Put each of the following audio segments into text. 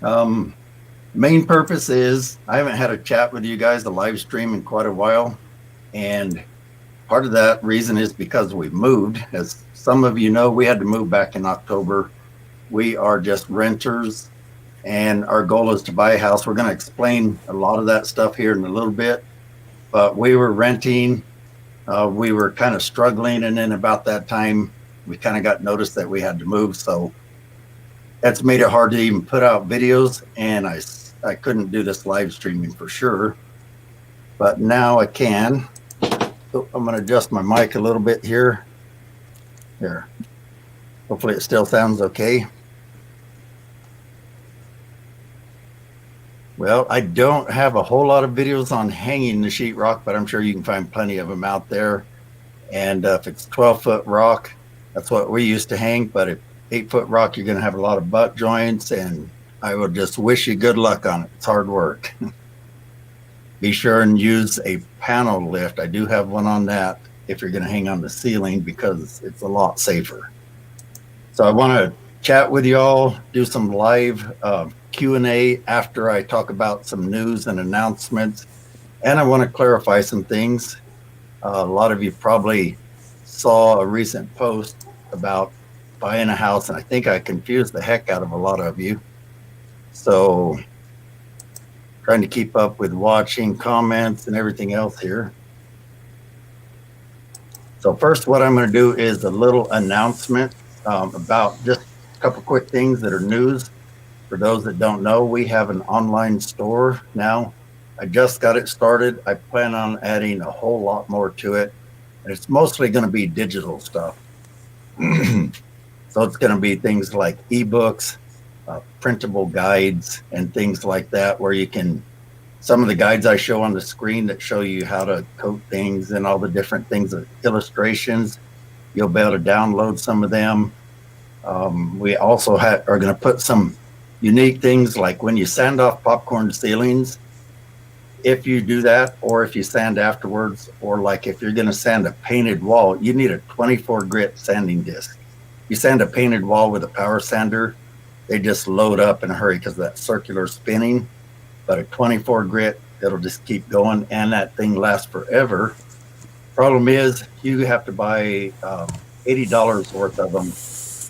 Um, Main purpose is I haven't had a chat with you guys, the live stream, in quite a while. And part of that reason is because we've moved. As some of you know, we had to move back in October. We are just renters, and our goal is to buy a house. We're going to explain a lot of that stuff here in a little bit. But we were renting, we were kind of struggling. And then about that time, we kind of got noticed that we had to move. So that's made it hard to even put out videos. And I couldn't do this live streaming for sure. But now I can. So I'm going to adjust my mic a little bit here. There. Hopefully it still sounds okay. Well, I don't have a whole lot of videos on hanging the sheetrock, but I'm sure you can find plenty of them out there. And if it's 12-foot rock, that's what we used to hang. But if 8-foot rock, you're going to have a lot of butt joints, and I would just wish you good luck on it. It's hard work. Be sure and use a panel lift. I do have one on that if you're going to hang on the ceiling, because it's a lot safer. So I want to chat with y'all, do some live Q&A after I talk about some news and announcements. And I want to clarify some things. A lot of you probably saw a recent post about buying a house, and I think I confused the heck out of a lot of you. So trying to keep up with watching comments and everything else here. So first, what I'm going to do is a little announcement about just a couple quick things that are news. For those that don't know, we have an online store now. I just got it started. I plan on adding a whole lot more to it. And it's mostly going to be digital stuff. So it's going to be things like ebooks, printable guides, and things like that, where you can, some of the guides I show on the screen that show you how to coat things and all the different things, illustrations, you'll be able to download some of them. We also are going to put some unique things, like when you sand off popcorn ceilings, if you do that, or if you sand afterwards, or like if you're going to sand a painted wall, you need a 24 grit sanding disc. You sand a painted wall with a power sander, they just load up in a hurry because of that circular spinning. But a 24 grit, it'll just keep going, and that thing lasts forever. Problem is, you have to buy $80 worth of them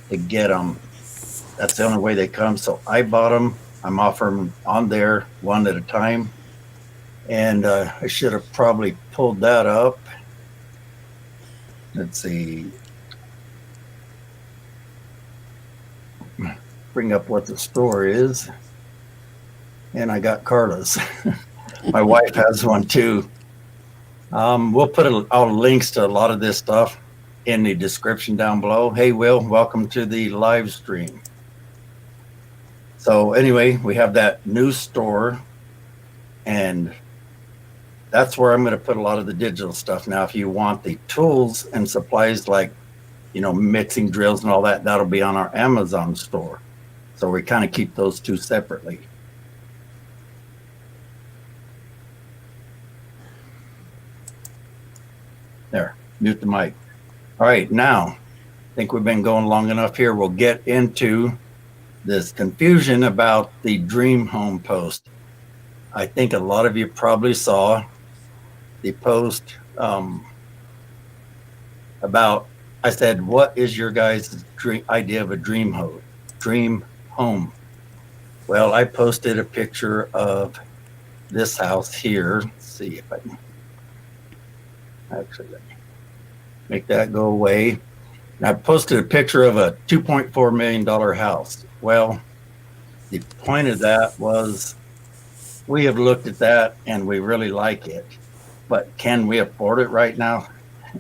to get them. That's the only way they come. So I bought them. I'm offering on there one at a time. And I should have probably pulled that up. Let's see. Bring up what the store is. And I got Carla's. My wife has one too. We'll put all the links to a lot of this stuff in the description down below. Hey, Will, welcome to the live stream. So anyway, we have that new store, and that's where I'm going to put a lot of the digital stuff. Now, if you want the tools and supplies like, mixing drills and all that, that'll be on our Amazon store. So we kind of keep those two separately. There, mute the mic. All right, now, I think we've been going long enough here. We'll get into this confusion about the dream home post. I think a lot of you probably saw the post about, I said, what is your guys' idea of a dream home? Well, I posted a picture of this house here. Let's see if I can actually make that go away. And I posted a picture of a $2.4 million house. Well, the point of that was, we have looked at that and we really like it, but can we afford it right now?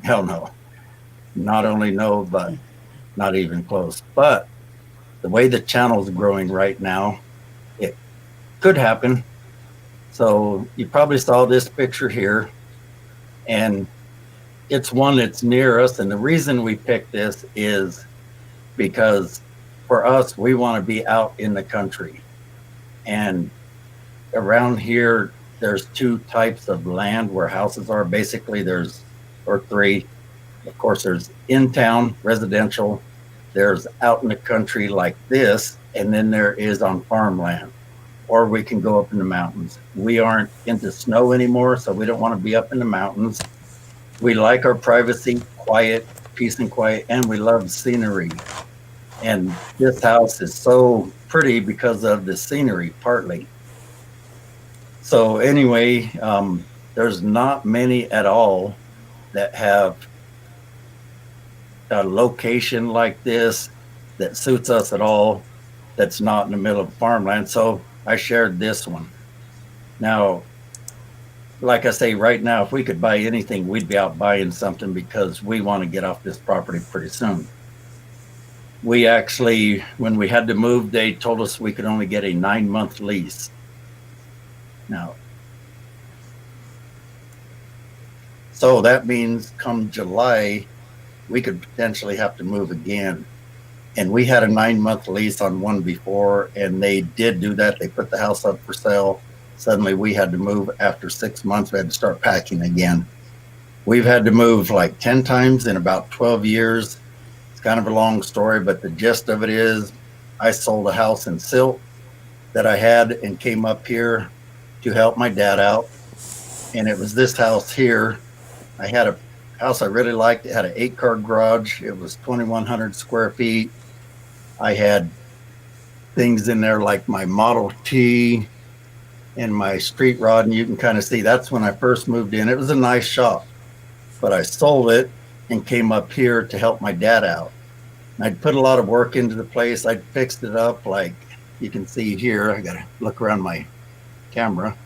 Hell no. Not only no, but not even close. But the way the channel is growing right now, it could happen. So you probably saw this picture here, and it's one that's near us. And the reason we picked this is because for us, we want to be out in the country. And around here, there's two types of land where houses are. Basically, or three. Of course, there's in-town residential, there's out in the country like this, and then there is on farmland. or we can go up in the mountains. We aren't into snow anymore, so we don't want to be up in the mountains. We like our privacy, quiet, peace and quiet, and we love scenery. And this house is so pretty because of the scenery, partly. So anyway, there's not many at all that have a location like this that suits us at all, that's not in the middle of farmland. So I shared this one. Now, like I say, right now, if we could buy anything, we'd be out buying something because we want to get off this property pretty soon. We actually, when we had to move, they told us we could only get a 9-month lease. Now, so that means come July, we could potentially have to move again. And we had a 9-month lease on one before, and they did do that. They put the house up for sale. Suddenly we had to move after 6 months. We had to start packing again. We've had to move like 10 times in about 12 years. It's kind of a long story, but the gist of it is I sold a house in Silt that I had and came up here to help my dad out. And it was this house here. I had a house I really liked. It had an 8-car garage. It was 2,100 square feet. I had things in there like my Model T and my street rod, and you can kind of see that's when I first moved in. It was a nice shop, but I sold it and came up here to help my dad out. And I'd put a lot of work into the place. I'd fixed it up like you can see here. I got to look around my camera.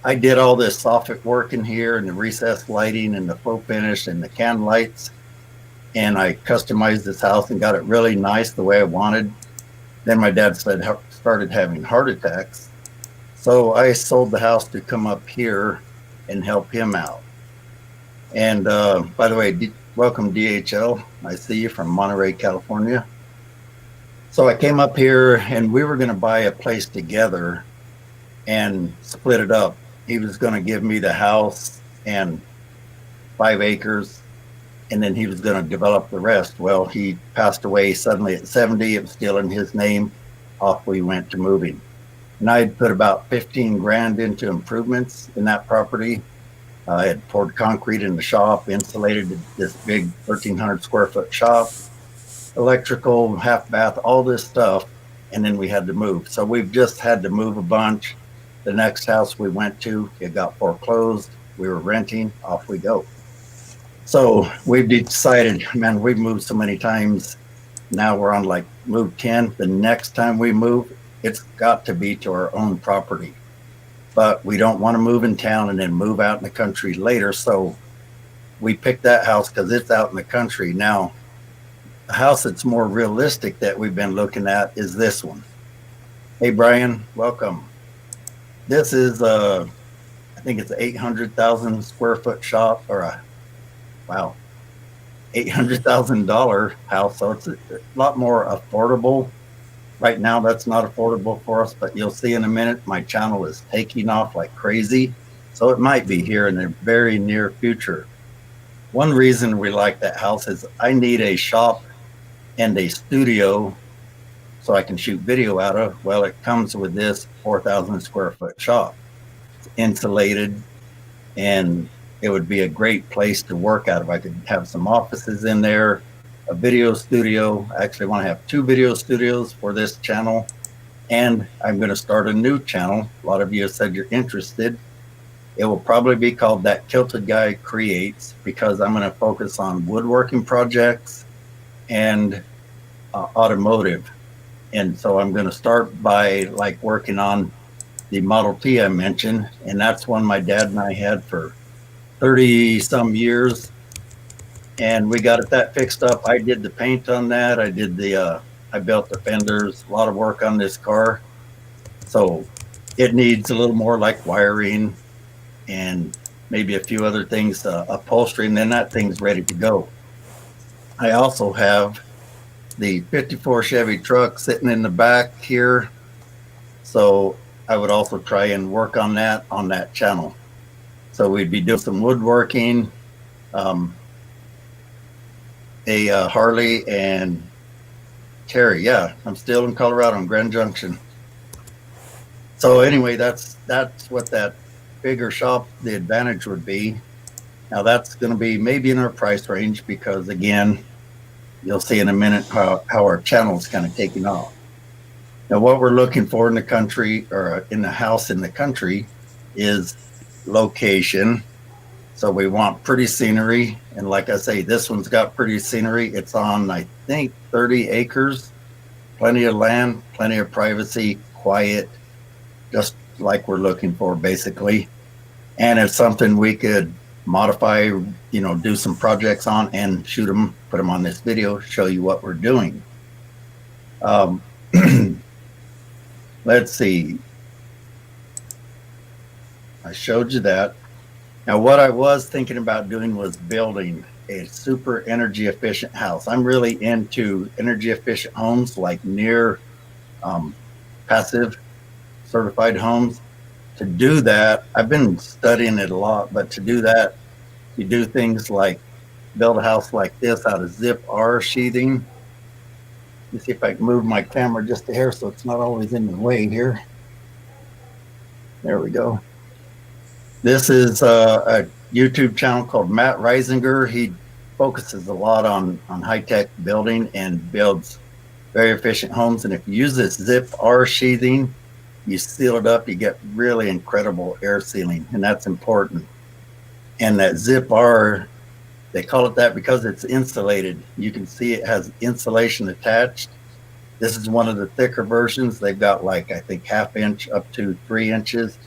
I did all this soffit work in here and the recessed lighting and the faux finish and the can lights. And I customized this house and got it really nice the way I wanted. Then my dad started having heart attacks. So I sold the house to come up here and help him out. And by the way, welcome DHL. I see you from Monterey, California. So I came up here and we were going to buy a place together and split it up. He was going to give me the house and 5 acres, and then he was going to develop the rest. Well, he passed away suddenly at 70. It was still in his name. Off we went to moving. And I had put about 15 grand into improvements in that property. I had poured concrete in the shop, insulated this big 1,300 square foot shop, electrical, half bath, all this stuff. And then we had to move. So we've just had to move a bunch. The next house we went to, it got foreclosed. We were renting, off we go. So we've decided, man, we've moved so many times. Now we're on like move 10. The next time we move, it's got to be to our own property. But we don't want to move in town and then move out in the country later. So we picked that house because it's out in the country. Now, the house that's more realistic that we've been looking at is this one. Hey, Brian, welcome. This is, I think it's an 800,000 square foot shop, or a, wow, $800,000 house. So it's a lot more affordable. Right now, that's not affordable for us, but you'll see in a minute, my channel is taking off like crazy. So it might be here in the very near future. One reason we like that house is I need a shop and a studio so I can shoot video out of. Well, it comes with this 4,000 square foot shop. It's insulated, and it would be a great place to work out of. I could have some offices in there, a video studio. I actually want to have 2 video studios for this channel, and I'm going to start a new channel. A lot of you have said you're interested. It will probably be called That Kilted Guy Creates, because I'm going to focus on woodworking projects and automotive. And so I'm going to start by like working on the Model T I mentioned, and that's one my dad and I had for 30 some years, and we got that fixed up. I did the paint on that. I did the I built the fenders, a lot of work on this car. So it needs a little more like wiring and maybe a few other things, upholstery, and then that thing's ready to go. I also have the 54 Chevy truck sitting in the back here. So I would also try and work on that channel. So we'd be doing some woodworking, a Harley and Terry. Yeah, I'm still in Colorado in Grand Junction. So anyway, that's what that bigger shop, the advantage would be. Now that's going to be maybe in our price range because again, you'll see in a minute how our channel is kind of taking off. Now, what we're looking for in the country or in the house in the country is location. So we want pretty scenery. And like I say, this one's got pretty scenery. It's on, I think, 30 acres, plenty of land, plenty of privacy, quiet, just like we're looking for, basically. And it's something we could modify, do some projects on and shoot them, put them on this video, show you what we're doing. Let's see. I showed you that. Now, what I was thinking about doing was building a super energy efficient house. I'm really into energy efficient homes, like near passive certified homes. To do that, I've been studying it a lot, but to do that, you do things like build a house like this out of zip R sheathing. Let me see if I can move my camera just a hair so it's not always in the way here. There we go. This is a YouTube channel called Matt Reisinger. He focuses a lot on high-tech building and builds very efficient homes. And if you use this zip R sheathing, you seal it up, you get really incredible air sealing, and that's important. And that zip R, they call it that because it's insulated. You can see it has insulation attached. This is one of the thicker versions. They've got like, I think, 1/2 inch up to 3 inches.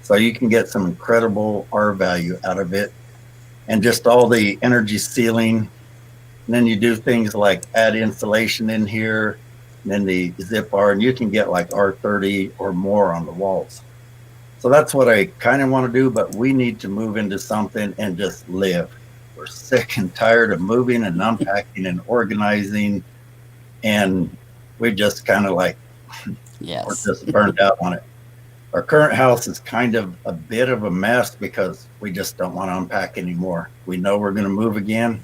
So you can get some incredible R value out of it. And just all the energy sealing. And then you do things like add insulation in here, and then the zip R, and you can get like R30 or more on the walls. So that's what I kind of want to do, but we need to move into something and just live. We're sick and tired of moving and unpacking and organizing, and we just kind of like, Yes. we're just burned out on it. Our current house is kind of a bit of a mess because we just don't want to unpack anymore. We know we're going to move again.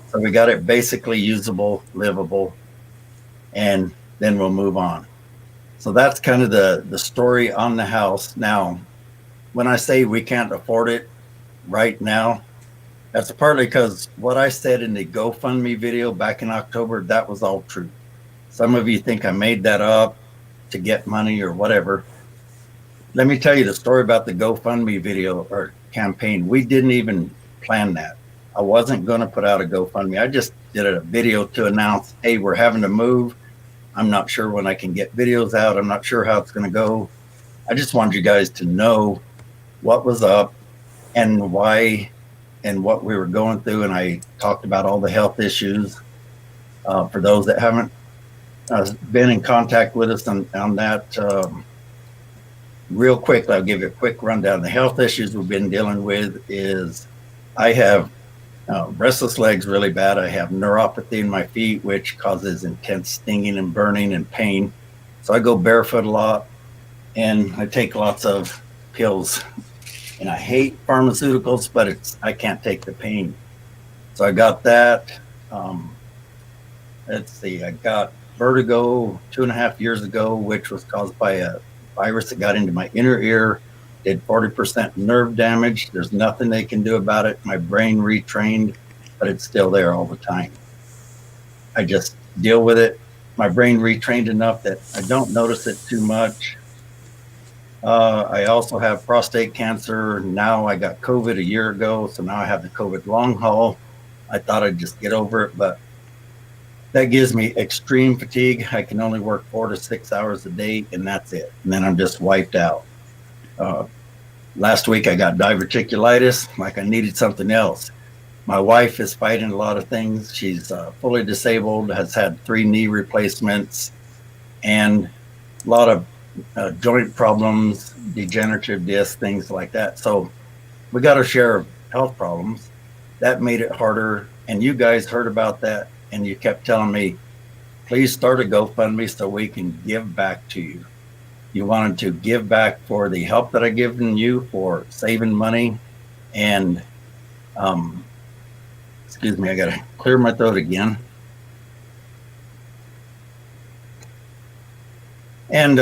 So we got it basically usable, livable, and then we'll move on. So that's kind of the story on the house. Now, when I say we can't afford it right now, that's partly because what I said in the GoFundMe video back in October, that was all true. Some of you think I made that up to get money or whatever. Let me tell you the story about the GoFundMe video or campaign. We didn't even plan that. I wasn't going to put out a GoFundMe. I just did a video to announce, hey, we're having to move. I'm not sure when I can get videos out. I'm not sure how it's going to go. I just wanted you guys to know what was up and why and what we were going through. And I talked about all the health issues. For those that haven't been in contact with us on that, real quick, I'll give you a quick rundown. The health issues we've been dealing with is I have restless legs really bad. I have neuropathy in my feet, which causes intense stinging and burning and pain. So I go barefoot a lot and I take lots of pills. And I hate pharmaceuticals, but I can't take the pain. So I got that. Let's see, I got vertigo 2.5 years ago, which was caused by a virus that got into my inner ear, did 40% nerve damage. There's nothing they can do about it. My brain retrained, but it's still there all the time. I just deal with it. My brain retrained enough that I don't notice it too much. I also have prostate cancer. Now I got COVID a year ago, so now I have the COVID long haul. I thought I'd just get over it, but that gives me extreme fatigue. I can only work 4 to 6 hours a day, and that's it. And then I'm just wiped out. Last week I got diverticulitis, like I needed something else. My wife is fighting a lot of things. She's fully disabled, has had 3 knee replacements, and a lot of joint problems, degenerative disc, things like that. So we got our share of health problems. That made it harder. And you guys heard about that. And you kept telling me, please start a GoFundMe so we can give back to you. You wanted to give back for the help that I've given you, for saving money. And, excuse me, I got to clear my throat again. And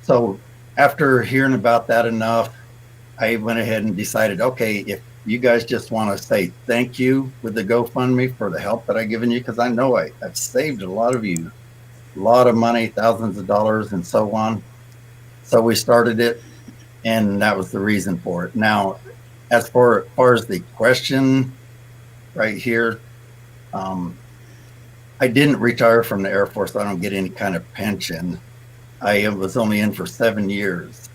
So after hearing about that enough, I went ahead and decided, okay, if you guys just want to say thank you with the GoFundMe for the help that I've given you, because I know I've saved a lot of you, a lot of money, thousands of dollars, and so on. So we started it, and that was the reason for it. Now, as far as the question right here, I didn't retire from the Air Force. I don't get any kind of pension. I was only in for 7 years.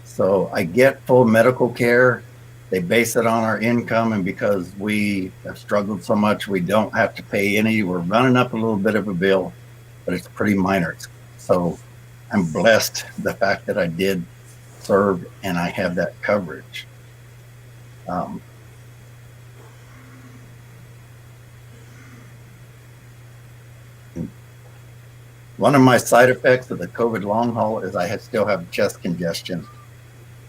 So I get full medical care. They base it on our income, and because we have struggled so much, we don't have to pay any. We're running up a little bit of a bill, but it's pretty minor. So I'm blessed the fact that I did serve and I have that coverage. One of my side effects of the COVID long haul is I still have chest congestion.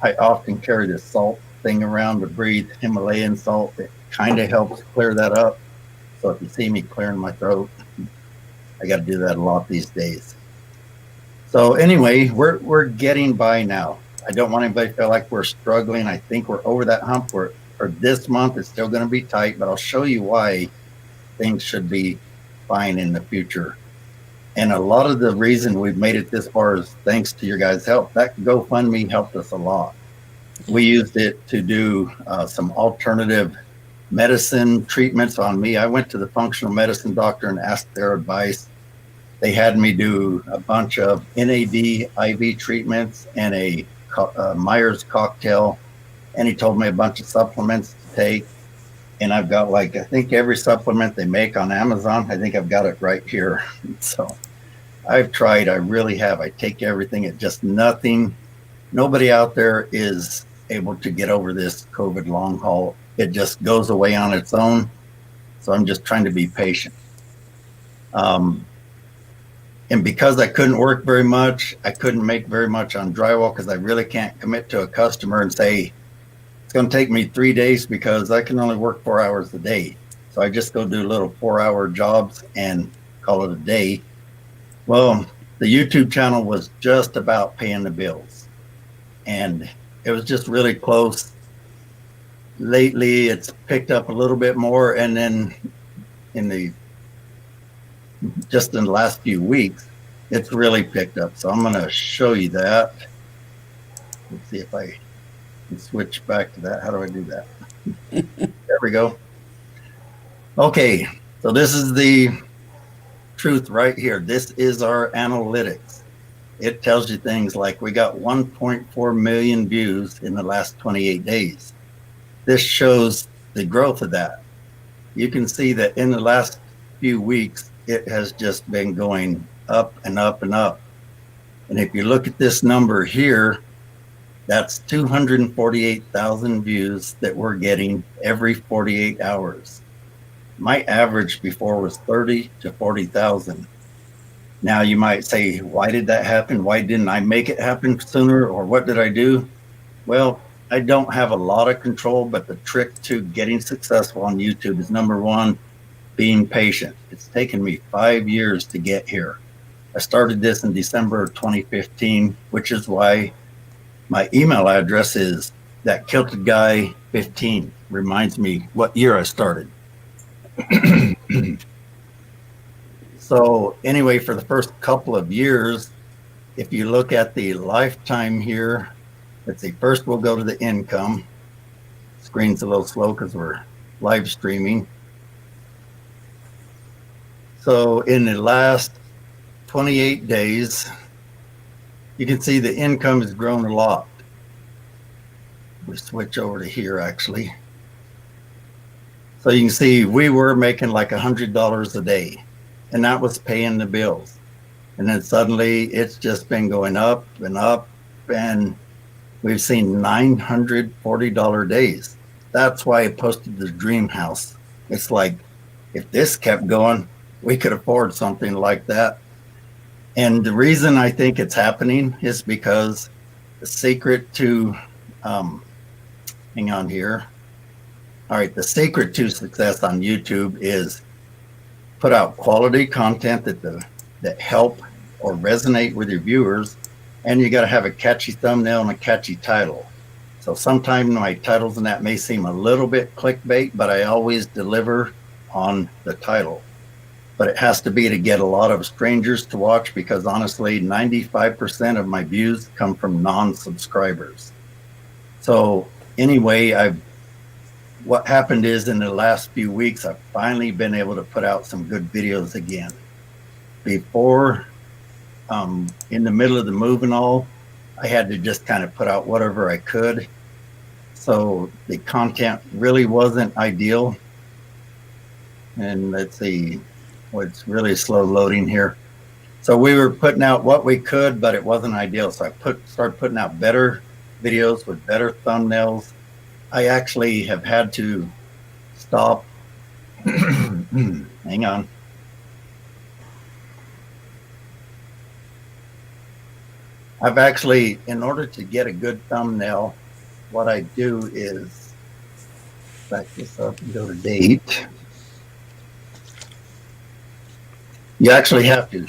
I often carry this salt thing around to breathe, Himalayan salt. It kind of helps clear that up. So if you see me clearing my throat, I got to do that a lot these days. So anyway, we're getting by now. I don't want anybody to feel like we're struggling. I think we're over that hump. For this month, it's still going to be tight, but I'll show you why things should be fine in the future. And a lot of the reason we've made it this far is thanks to your guys' help. That GoFundMe helped us a lot. We used it to do some alternative medicine treatments on me. I went to the functional medicine doctor and asked their advice. They had me do a bunch of NAD IV treatments and a Myers cocktail. And he told me a bunch of supplements to take. And I've got I think every supplement they make on Amazon, I think I've got it right here. So I've tried, I really have. I take everything. It just nobody out there is able to get over this COVID long haul. It just goes away on its own. So I'm just trying to be patient. And because I couldn't work very much, I couldn't make very much on drywall because I really can't commit to a customer and say, it's going to take me 3 days because I can only work 4 hours a day. So I just go do little 4-hour jobs and call it a day. Well, the YouTube channel was just about paying the bills. And it was just really close. Lately, it's picked up a little bit more. And then in the last few weeks, it's really picked up. So I'm going to show you that. Let's see if I can switch back to that. How do I do that? There we go. Okay, so this is the truth right here. This is our analytics. It tells you things like we got 1.4 million views in the last 28 days. This shows the growth of that. You can see that in the last few weeks, it has just been going up and up and up. And if you look at this number here, that's 248,000 views that we're getting every 48 hours. My average before was 30 to 40,000. Now you might say, why did that happen? Why didn't I make it happen sooner? Or what did I do? Well, I don't have a lot of control, but the trick to getting successful on YouTube is number one, being patient. It's taken me 5 years to get here. I started this in December of 2015, which is why my email address is thatkiltedguy15. Reminds me what year I started. So anyway, for the first couple of years, if you look at the lifetime here, let's see, first we'll go to the income. Screen's a little slow because we're live streaming. So in the last 28 days, you can see the income has grown a lot. We switch over to here actually. So you can see we were making like $100 a day, and that was paying the bills. And then suddenly it's just been going up, and we've seen $940 days. That's why I posted the dream house. It's like, if this kept going, we could afford something like that. And the reason I think it's happening is because the secret to, hang on here. All right, the secret to success on YouTube is put out quality content that help or resonate with your viewers, and you got to have a catchy thumbnail and a catchy title. So sometimes my titles and that may seem a little bit clickbait, but I always deliver on the title. But it has to be to get a lot of strangers to watch, because honestly, 95% of my views come from non-subscribers. So anyway, what happened is in the last few weeks, I've finally been able to put out some good videos again. Before, in the middle of the move and all, I had to just kind of put out whatever I could. So the content really wasn't ideal. And let's see, it's really slow loading here. So we were putting out what we could, but it wasn't ideal. So I started putting out better videos with better thumbnails. I actually have had to stop. Hang on. I've actually, in order to get a good thumbnail, what I do is back this up and go to date. You actually have to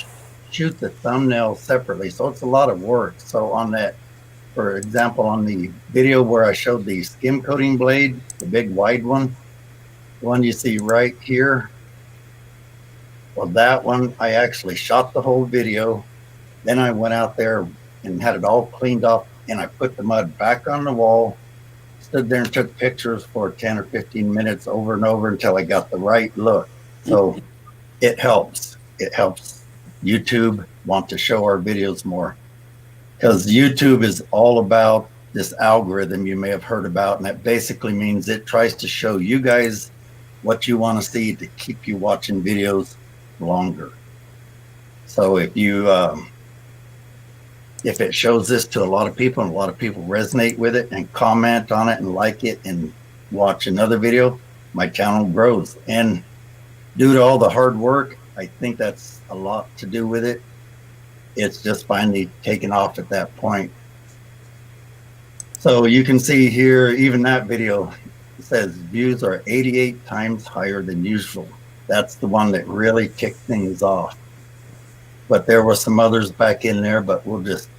shoot the thumbnail separately, so it's a lot of work. So on that, for example, on the video where I showed the skim coating blade, the big wide one, the one you see right here, well, that one, I actually shot the whole video. Then I went out there and had it all cleaned up, and I put the mud back on the wall, stood there and took pictures for 10 or 15 minutes over and over until I got the right look. So it helps. It helps YouTube want to show our videos more, because YouTube is all about this algorithm you may have heard about. And that basically means it tries to show you guys what you want to see to keep you watching videos longer. So if you, if it shows this to a lot of people and a lot of people resonate with it and comment on it and like it and watch another video, my channel grows. And due to all the hard work, I think that's a lot to do with it. It's just finally taken off at that point. So you can see here, even that video says views are 88 times higher than usual. That's the one that really kicked things off. But there were some others back in there, but we'll just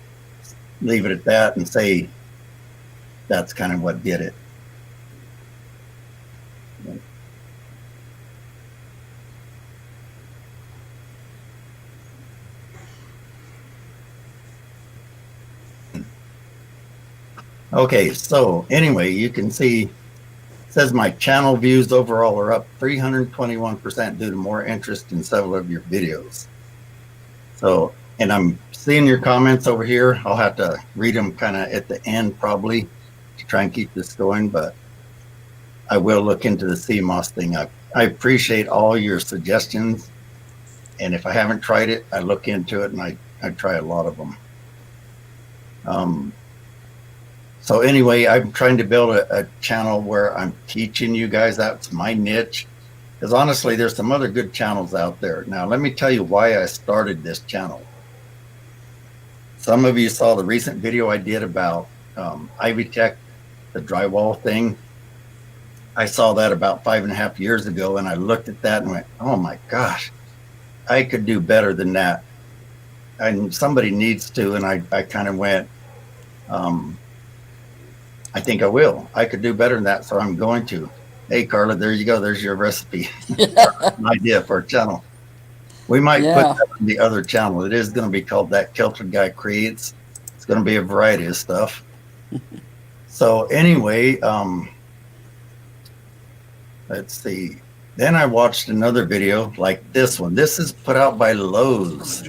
leave it at that and say that's kind of what did it. Okay, so anyway, you can see it says my channel views overall are up 321% due to more interest in several of your videos. So, and I'm seeing your comments over here. I'll have to read them kind of at the end probably to try and keep this going, but I will look into the CMOS thing. I appreciate all your suggestions, and if I haven't tried it, I look into it, and I try a lot of them. So anyway, I'm trying to build a channel where I'm teaching you guys. That's my niche. Because honestly, there's some other good channels out there. Now, let me tell you why I started this channel. Some of you saw the recent video I did about Ivy Tech, the drywall thing. I saw that about 5.5 years ago, and I looked at that and went, oh my gosh, I could do better than that. And somebody needs to, and I kind of went, I think I will. I could do better than that, so I'm going to. Hey, Carla, there you go. There's your recipe. An idea for a channel. We might put that on the other channel. It is going to be called That Kilted Guy Creates. It's going to be a variety of stuff. So anyway, let's see. Then I watched another video like this one. This is put out by Lowe's.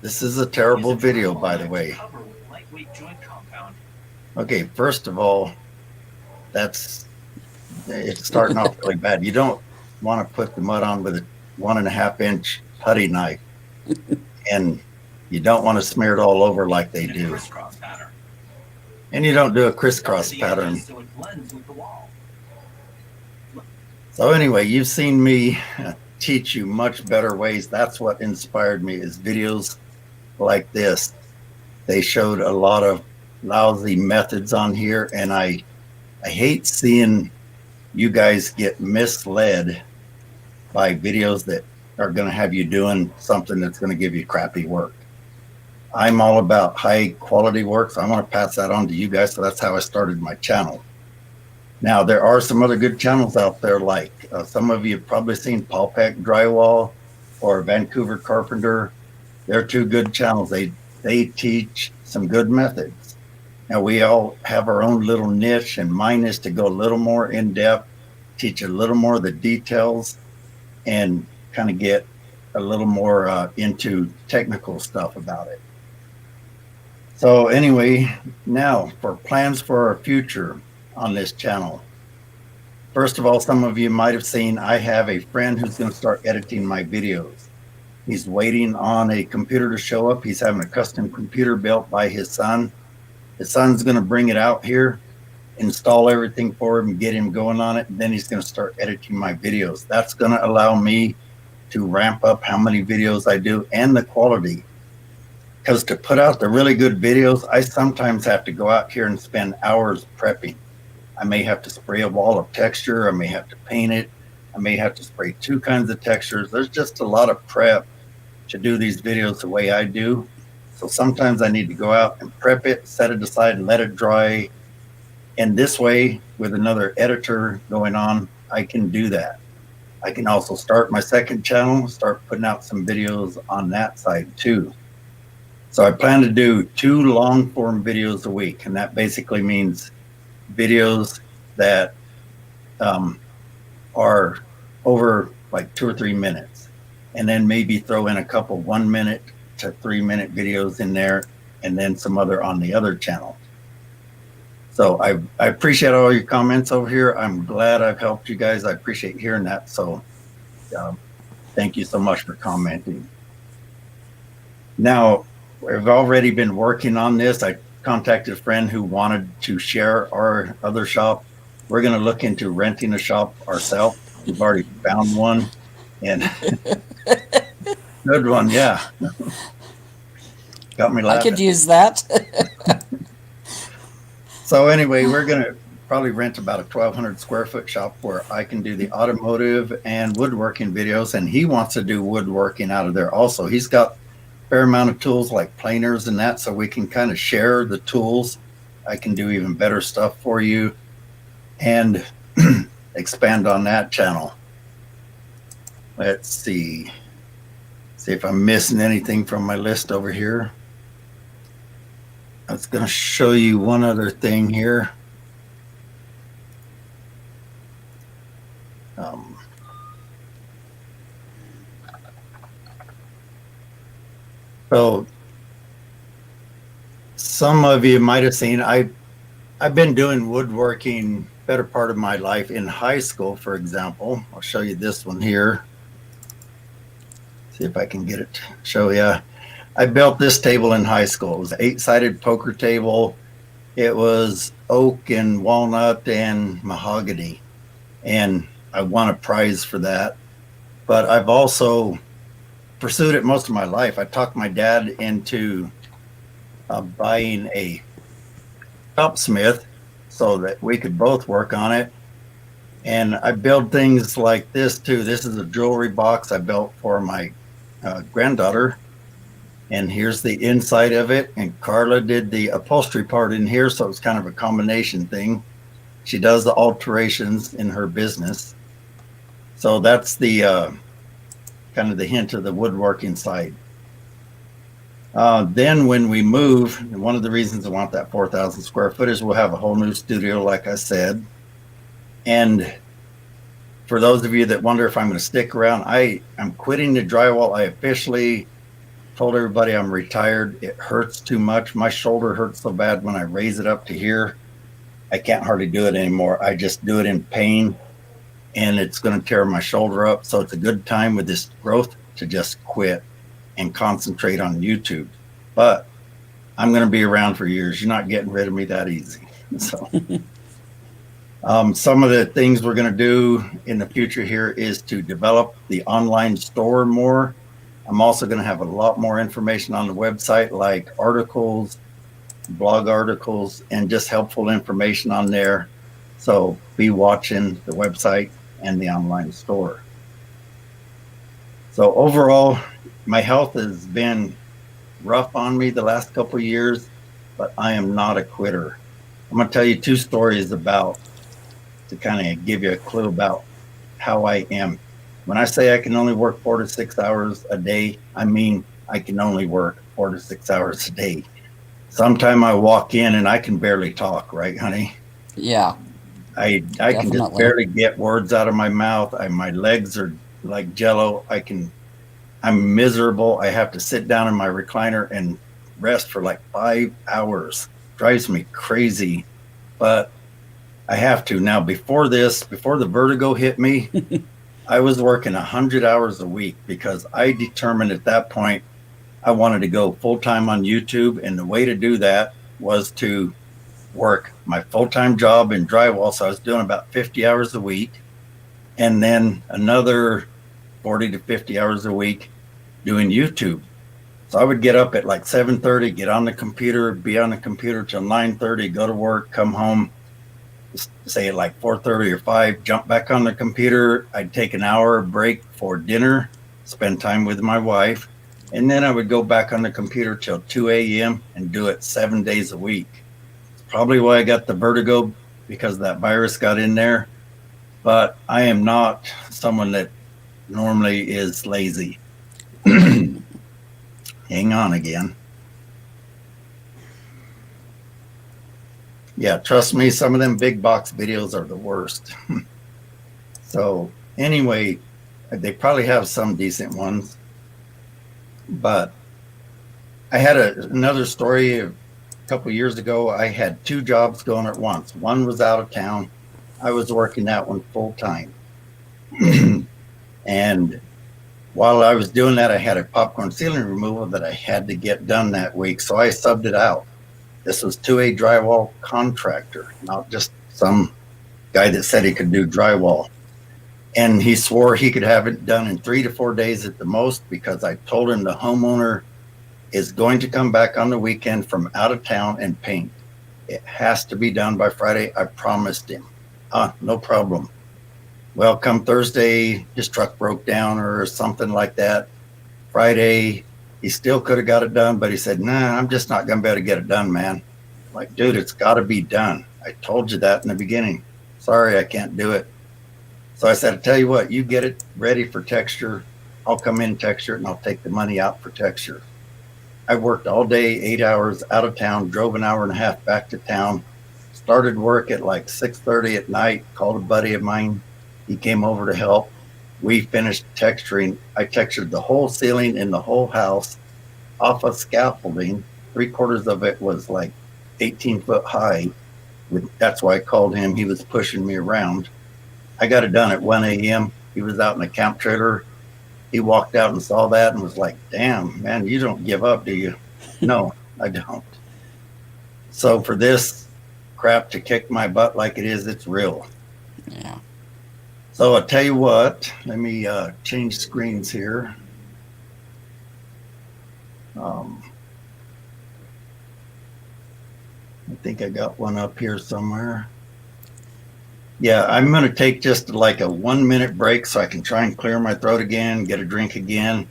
This is a terrible video, by the way. Okay, first of all, it's starting off really bad. You don't want to put the mud on with a 1.5-inch putty knife, and you don't want to smear it all over like they do. And you don't do a crisscross pattern. So anyway, you've seen me teach you much better ways. That's what inspired me, is videos like this. They showed a lot of lousy methods on here, and I hate seeing you guys get misled by videos that are going to have you doing something that's going to give you crappy work. I'm all about high quality work, so I want to pass that on to you guys. So that's how I started my channel. Now, there are some other good channels out there, like some of you have probably seen Paul Peck Drywall or Vancouver Carpenter. They're two good channels. They teach some good methods. Now, we all have our own little niche, and mine is to go a little more in depth, teach a little more of the details, and kind of get a little more into technical stuff about it. So anyway, now for plans for our future on this channel. First of all, some of you might have seen I have a friend who's going to start editing my videos. He's waiting on a computer to show up. He's having a custom computer built by his son. His son's going to bring it out here, install everything for him, get him going on it, and then he's going to start editing my videos. That's going to allow me to ramp up how many videos I do and the quality. Because to put out the really good videos, I sometimes have to go out here and spend hours prepping. I may have to spray a wall of texture. I may have to paint it. I may have to spray two kinds of textures. There's just a lot of prep to do these videos the way I do. So sometimes I need to go out and prep it, set it aside, and let it dry. And this way, with another editor going on, I can do that. I can also start my second channel, start putting out some videos on that side too. So I plan to do 2 long form videos a week. And that basically means videos that are over like 2 or 3 minutes, and then maybe throw in a couple 1 minute to 3 minute videos in there, and then some other on the other channel. So I appreciate all your comments over here. I'm glad I've helped you guys. I appreciate hearing that. So thank you so much for commenting. Now, we've already been working on this. I contacted a friend who wanted to share our other shop. We're going to look into renting a shop ourselves. We've already found one, and good one, yeah. Got me laughing. I could use that. So anyway, we're going to probably rent about a 1,200 square foot shop where I can do the automotive and woodworking videos, and he wants to do woodworking out of there also. He's got a fair amount of tools like planers and that, so we can kind of share the tools. I can do even better stuff for you and expand on that channel. Let's see if I'm missing anything from my list over here. I was going to show you one other thing here. So some of you might have seen I've been doing woodworking better part of my life. In high school, for example. I'll show you this one here. See if I can get it to show you. I built this table in high school. It was an 8-sided poker table. It was oak and walnut and mahogany, and I won a prize for that. But I've also pursued it most of my life. I talked my dad into buying a shopsmith so that we could both work on it. And I build things like this too. This is a jewelry box I built for my granddaughter. And here's the inside of it. And Carla did the upholstery part in here, so it's kind of a combination thing. She does the alterations in her business. So that's the kind of the hint of the woodworking side. Then when we move, and one of the reasons I want that 4,000 square foot is we'll have a whole new studio, like I said. And for those of you that wonder if I'm going to stick around, I'm quitting the drywall. I officially told everybody I'm retired. It hurts too much. My shoulder hurts so bad when I raise it up to here. I can't hardly do it anymore. I just do it in pain, and it's going to tear my shoulder up. So it's a good time with this growth to just quit and concentrate on YouTube. But I'm going to be around for years. You're not getting rid of me that easy. So some of the things we're going to do in the future here is to develop the online store more. I'm also going to have a lot more information on the website, like articles, blog articles, and just helpful information on there. So be watching the website and the online store. So overall, my health has been rough on me the last couple of years, but I am not a quitter. I'm going to tell you two stories about to kind of give you a clue about how I am. When I say I can only work 4 to 6 hours a day, I mean I can only work 4 to 6 hours a day. Sometime I walk in and I can barely talk, right, honey? Yeah, I can just definitely. barely get words out of my mouth. My legs are like jello. I'm miserable. I have to sit down in my recliner and rest for like 5 hours. Drives me crazy, but I have to. Now, before the vertigo hit me, I was working 100 hours a week because I determined at that point I wanted to go full time on YouTube. And the way to do that was to work my full time job in drywall. So I was doing about 50 hours a week and then another 40 to 50 hours a week doing YouTube. So I would get up at like 7:30, get on the computer, be on the computer till 9:30, go to work, come home, say at like 4:30 or 5, jump back on the computer. I'd take an hour break for dinner, spend time with my wife, and then I would go back on the computer till 2 a.m. and do it 7 days a week. It's probably why I got the vertigo because that virus got in there. But I am not someone that normally is lazy. Hang on again. Yeah, trust me, some of them big box videos are the worst. So anyway, they probably have some decent ones, but I had another story a couple of years ago. I had two jobs going at once. One was out of town. I was working that one full time. And while I was doing that, I had a popcorn ceiling removal that I had to get done that week. So I subbed it out. This was to a drywall contractor, not just some guy that said he could do drywall. And he swore he could have it done in 3 to 4 days at the most because I told him the homeowner is going to come back on the weekend from out of town and paint. It has to be done by Friday. I promised him. No problem. Well, come Thursday, his truck broke down or something like that. Friday, he still could have got it done, but he said, nah, I'm just not going to be able to get it done, man. I'm like, dude, it's got to be done. I told you that in the beginning. Sorry, I can't do it. So I said, I tell you what, you get it ready for texture. I'll come in texture and I'll take the money out for texture. I worked all day, 8 hours out of town, drove an hour and a half back to town, started work at like 6:30 at night, called a buddy of mine. He came over to help. We finished texturing. I textured the whole ceiling in the whole house off of scaffolding. 3/4 of it was like 18 foot high. That's why I called him. He was pushing me around. I got it done at 1 a.m. He was out in a camp trailer. He walked out and saw that and was like, damn, man, you don't give up, do you? No, I don't. So for this crap to kick my butt like it is, it's real. Yeah. So I'll tell you what, let me change screens here. I think I got one up here somewhere. Yeah, I'm going to take just like a 1 minute break so I can try and clear my throat again, get a drink again.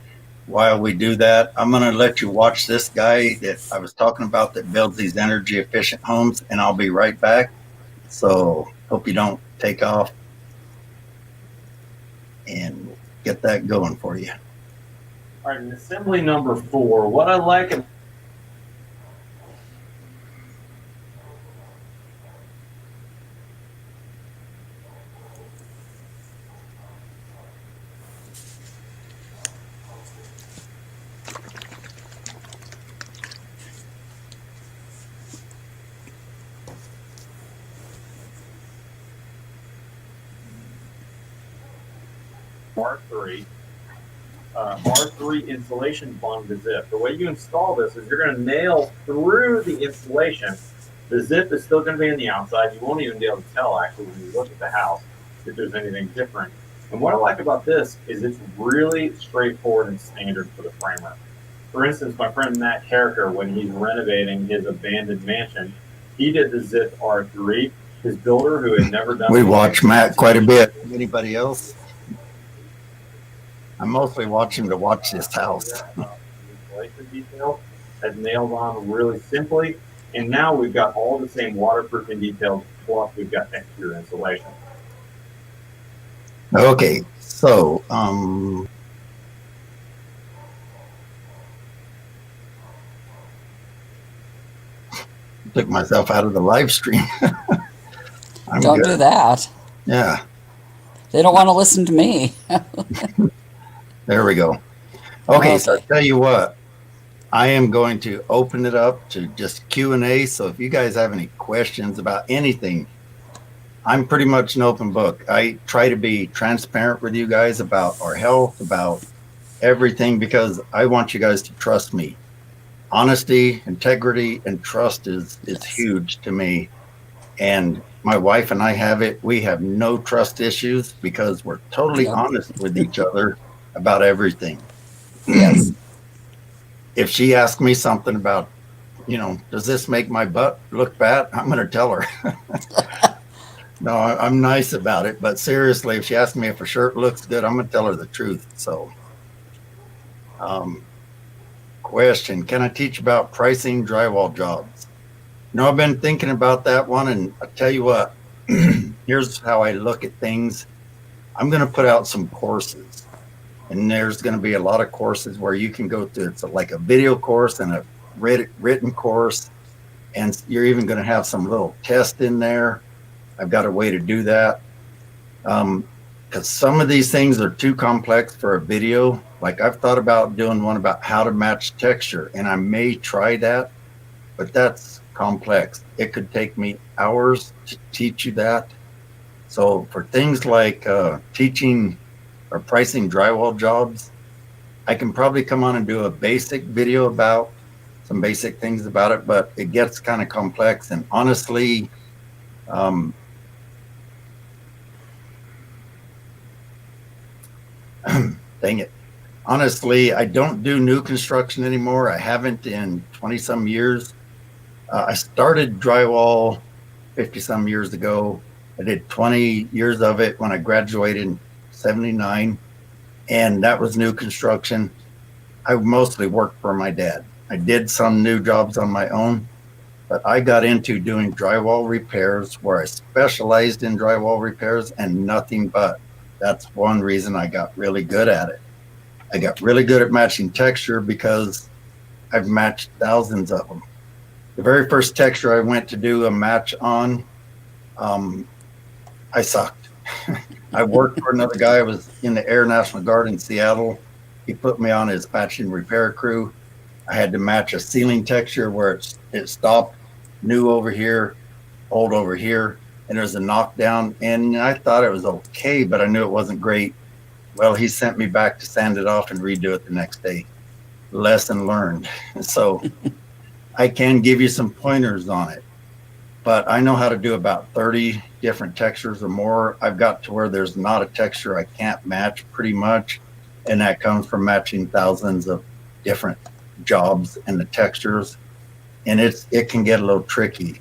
While we do that, I'm going to let you watch this guy that I was talking about that builds these energy efficient homes, and I'll be right back. So hope you don't take off, and we'll get that going for you. All right, in assembly number 4, what I like about R3, R3 insulation bond the zip. The way you install this is you're going to nail through the insulation. The zip is still going to be on the outside. You won't even be able to tell, actually, when you look at the house if there's anything different. And what I like about this is it's really straightforward and standard for the framer. For instance, my friend Matt Carricker, when he's renovating his abandoned mansion, he did the zip R3. His builder, who had never done We watch Matt quite a bit. Anybody else? I'm mostly watching to watch this house. Installation detail has nailed on really simply. And now we've got all the same waterproofing details, plus we've got exterior insulation. Okay, so took myself out of the live stream. I'm Don't good. do that. Yeah, They don't want to listen to me. there we go. Okay, so Okay. I'll tell you what, I am going to open it up to just Q&A. So if you guys have any questions about anything, I'm pretty much an open book. I try to be transparent with you guys about our health, about everything, because I want you guys to trust me. Honesty, integrity, and trust is Yes. huge to me. And my wife and I have it. We have no trust issues because we're totally Yep. honest with each other about everything. Yes. If she asks me something about, does this make my butt look bad? I'm going to tell her. No, I'm nice about it. But seriously, if she asks me if her shirt looks good, I'm going to tell her the truth. So, question, can I teach about pricing drywall jobs? I've been thinking about that one. And I tell you what, here's how I look at things. I'm going to put out some courses. And there's going to be a lot of courses where you can go through. It's like a video course and a written course. And you're even going to have some little test in there. I've got a way to do that. Because some of these things are too complex for a video. Like I've thought about doing one about how to match texture, and I may try that, but that's complex. It could take me hours to teach you that. So for things like teaching or pricing drywall jobs, I can probably come on and do a basic video about some basic things about it, but it gets kind of complex. And honestly, dang it. Honestly, I don't do new construction anymore. I haven't in 20 some years. I started drywall 50 some years ago. I did 20 years of it when I graduated in 79, and that was new construction. I mostly worked for my dad. I did some new jobs on my own, but I got into doing drywall repairs where I specialized in drywall repairs and nothing but. That's one reason I got really good at it. I got really good at matching texture because I've matched thousands of them. The very first texture I went to do a match on, I sucked. I worked for another guy. I was in the Air National Guard in Seattle. He put me on his matching repair crew. I had to match a ceiling texture where it stopped, new over here, old over here, and there's a knockdown. And I thought it was okay, but I knew it wasn't great. Well, he sent me back to sand it off and redo it the next day. Lesson learned. So I can give you some pointers on it, but I know how to do about 30 different textures or more. I've got to where there's not a texture I can't match pretty much. And that comes from matching thousands of different jobs and the textures. And it can get a little tricky.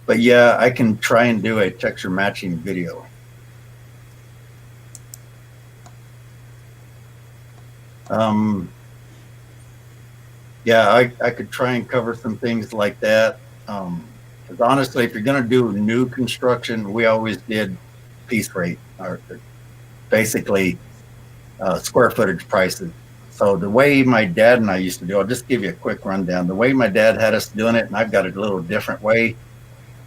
But yeah, I can try and do a texture matching video. Yeah, I could try and cover some things like that. Because honestly, if you're going to do new construction, we always did piece rate, or basically square footage prices. So the way my dad and I used to do, I'll just give you a quick rundown. The way my dad had us doing it, and I've got it a little different way,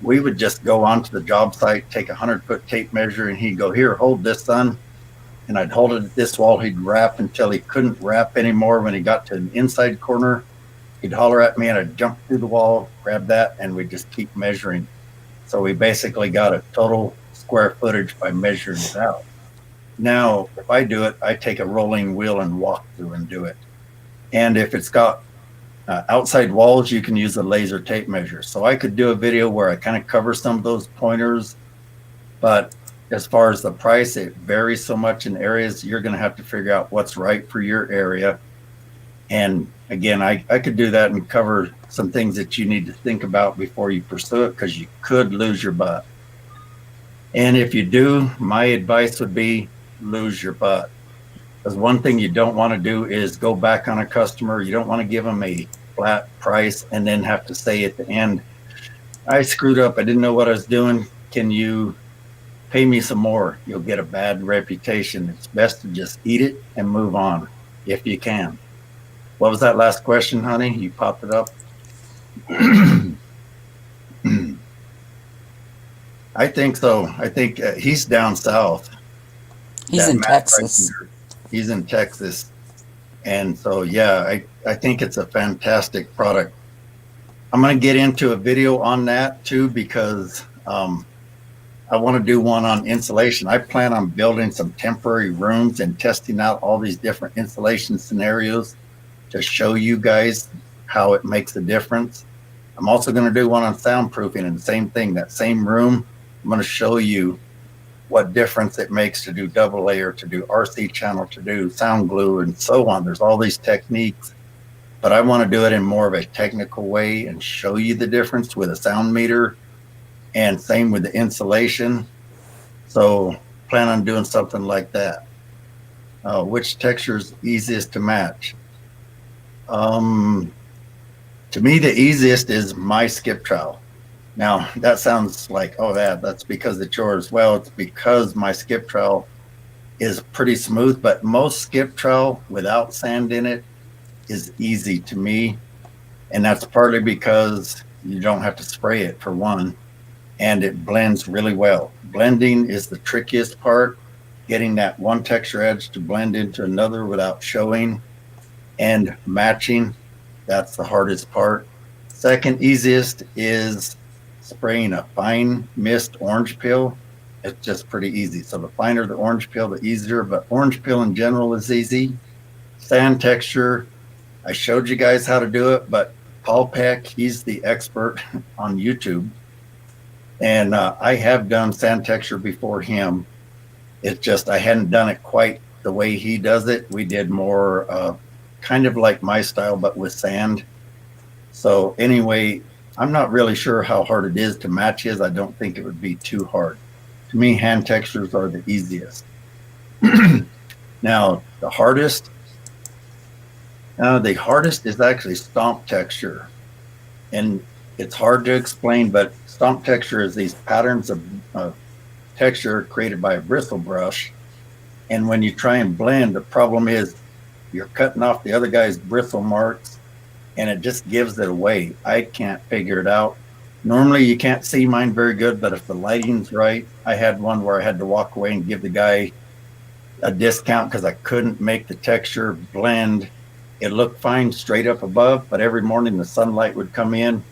we would just go onto the job site, take a 100-foot tape measure, and he'd go, here, hold this, son. And I'd hold it at this wall. He'd wrap until he couldn't wrap anymore. When he got to an inside corner, he'd holler at me and I'd jump through the wall, grab that, and we'd just keep measuring. So we basically got a total square footage by measuring it out. Now, if I do it, I take a rolling wheel and walk through and do it. And if it's got outside walls, you can use a laser tape measure. So I could do a video where I kind of cover some of those pointers, but as far as the price, it varies so much in areas. You're going to have to figure out what's right for your area. And again, I could do that and cover some things that you need to think about before you pursue it, because you could lose your butt. And if you do, my advice would be lose your butt. Because one thing you don't want to do is go back on a customer. You don't want to give them a flat price and then have to say at the end, I screwed up. I didn't know what I was doing. Can you pay me some more? You'll get a bad reputation. It's best to just eat it and move on if you can. What was that last question, honey? You popped it up. I think so. I think he's down south. He's in Matt Texas. Reisinger, he's in Texas. And so, yeah, I think it's a fantastic product. I'm going to get into a video on that too, because I want to do one on insulation. I plan on building some temporary rooms and testing out all these different insulation scenarios to show you guys how it makes a difference. I'm also going to do one on soundproofing, and the same thing, that same room, I'm going to show you what difference it makes to do double layer, to do RC channel, to do sound glue, and so on. There's all these techniques, but I want to do it in more of a technical way and show you the difference with a sound meter, and same with the insulation. So plan on doing something like that. Which texture is easiest to match? To me, the easiest is my skip trowel. Now, that sounds like, oh, that's because it's yours. Well, it's because my skip trowel is pretty smooth, but most skip trowel without sand in it is easy to me. And that's partly because you don't have to spray it, for one, and it blends really well. Blending is the trickiest part, getting that one texture edge to blend into another without showing, and matching. That's the hardest part. Second easiest is spraying a fine mist orange peel. It's just pretty easy. So the finer the orange peel, the easier, but orange peel in general is easy. Sand texture, I showed you guys how to do it, but Paul Peck, he's the expert on YouTube. And I have done sand texture before him. It's just I hadn't done it quite the way he does it. We did more kind of like my style, but with sand. So anyway, I'm not really sure how hard it is to match his. I don't think it would be too hard. To me, hand textures are the easiest. Now, the hardest is actually stomp texture. And it's hard to explain, but stomp texture is these patterns of texture created by a bristle brush. And when you try and blend, the problem is you're cutting off the other guy's bristle marks, and it just gives it away. I can't figure it out. Normally you can't see mine very good, but if the lighting's right, I had one where I had to walk away and give the guy a discount because I couldn't make the texture blend. It looked fine straight up above, but every morning the sunlight would come in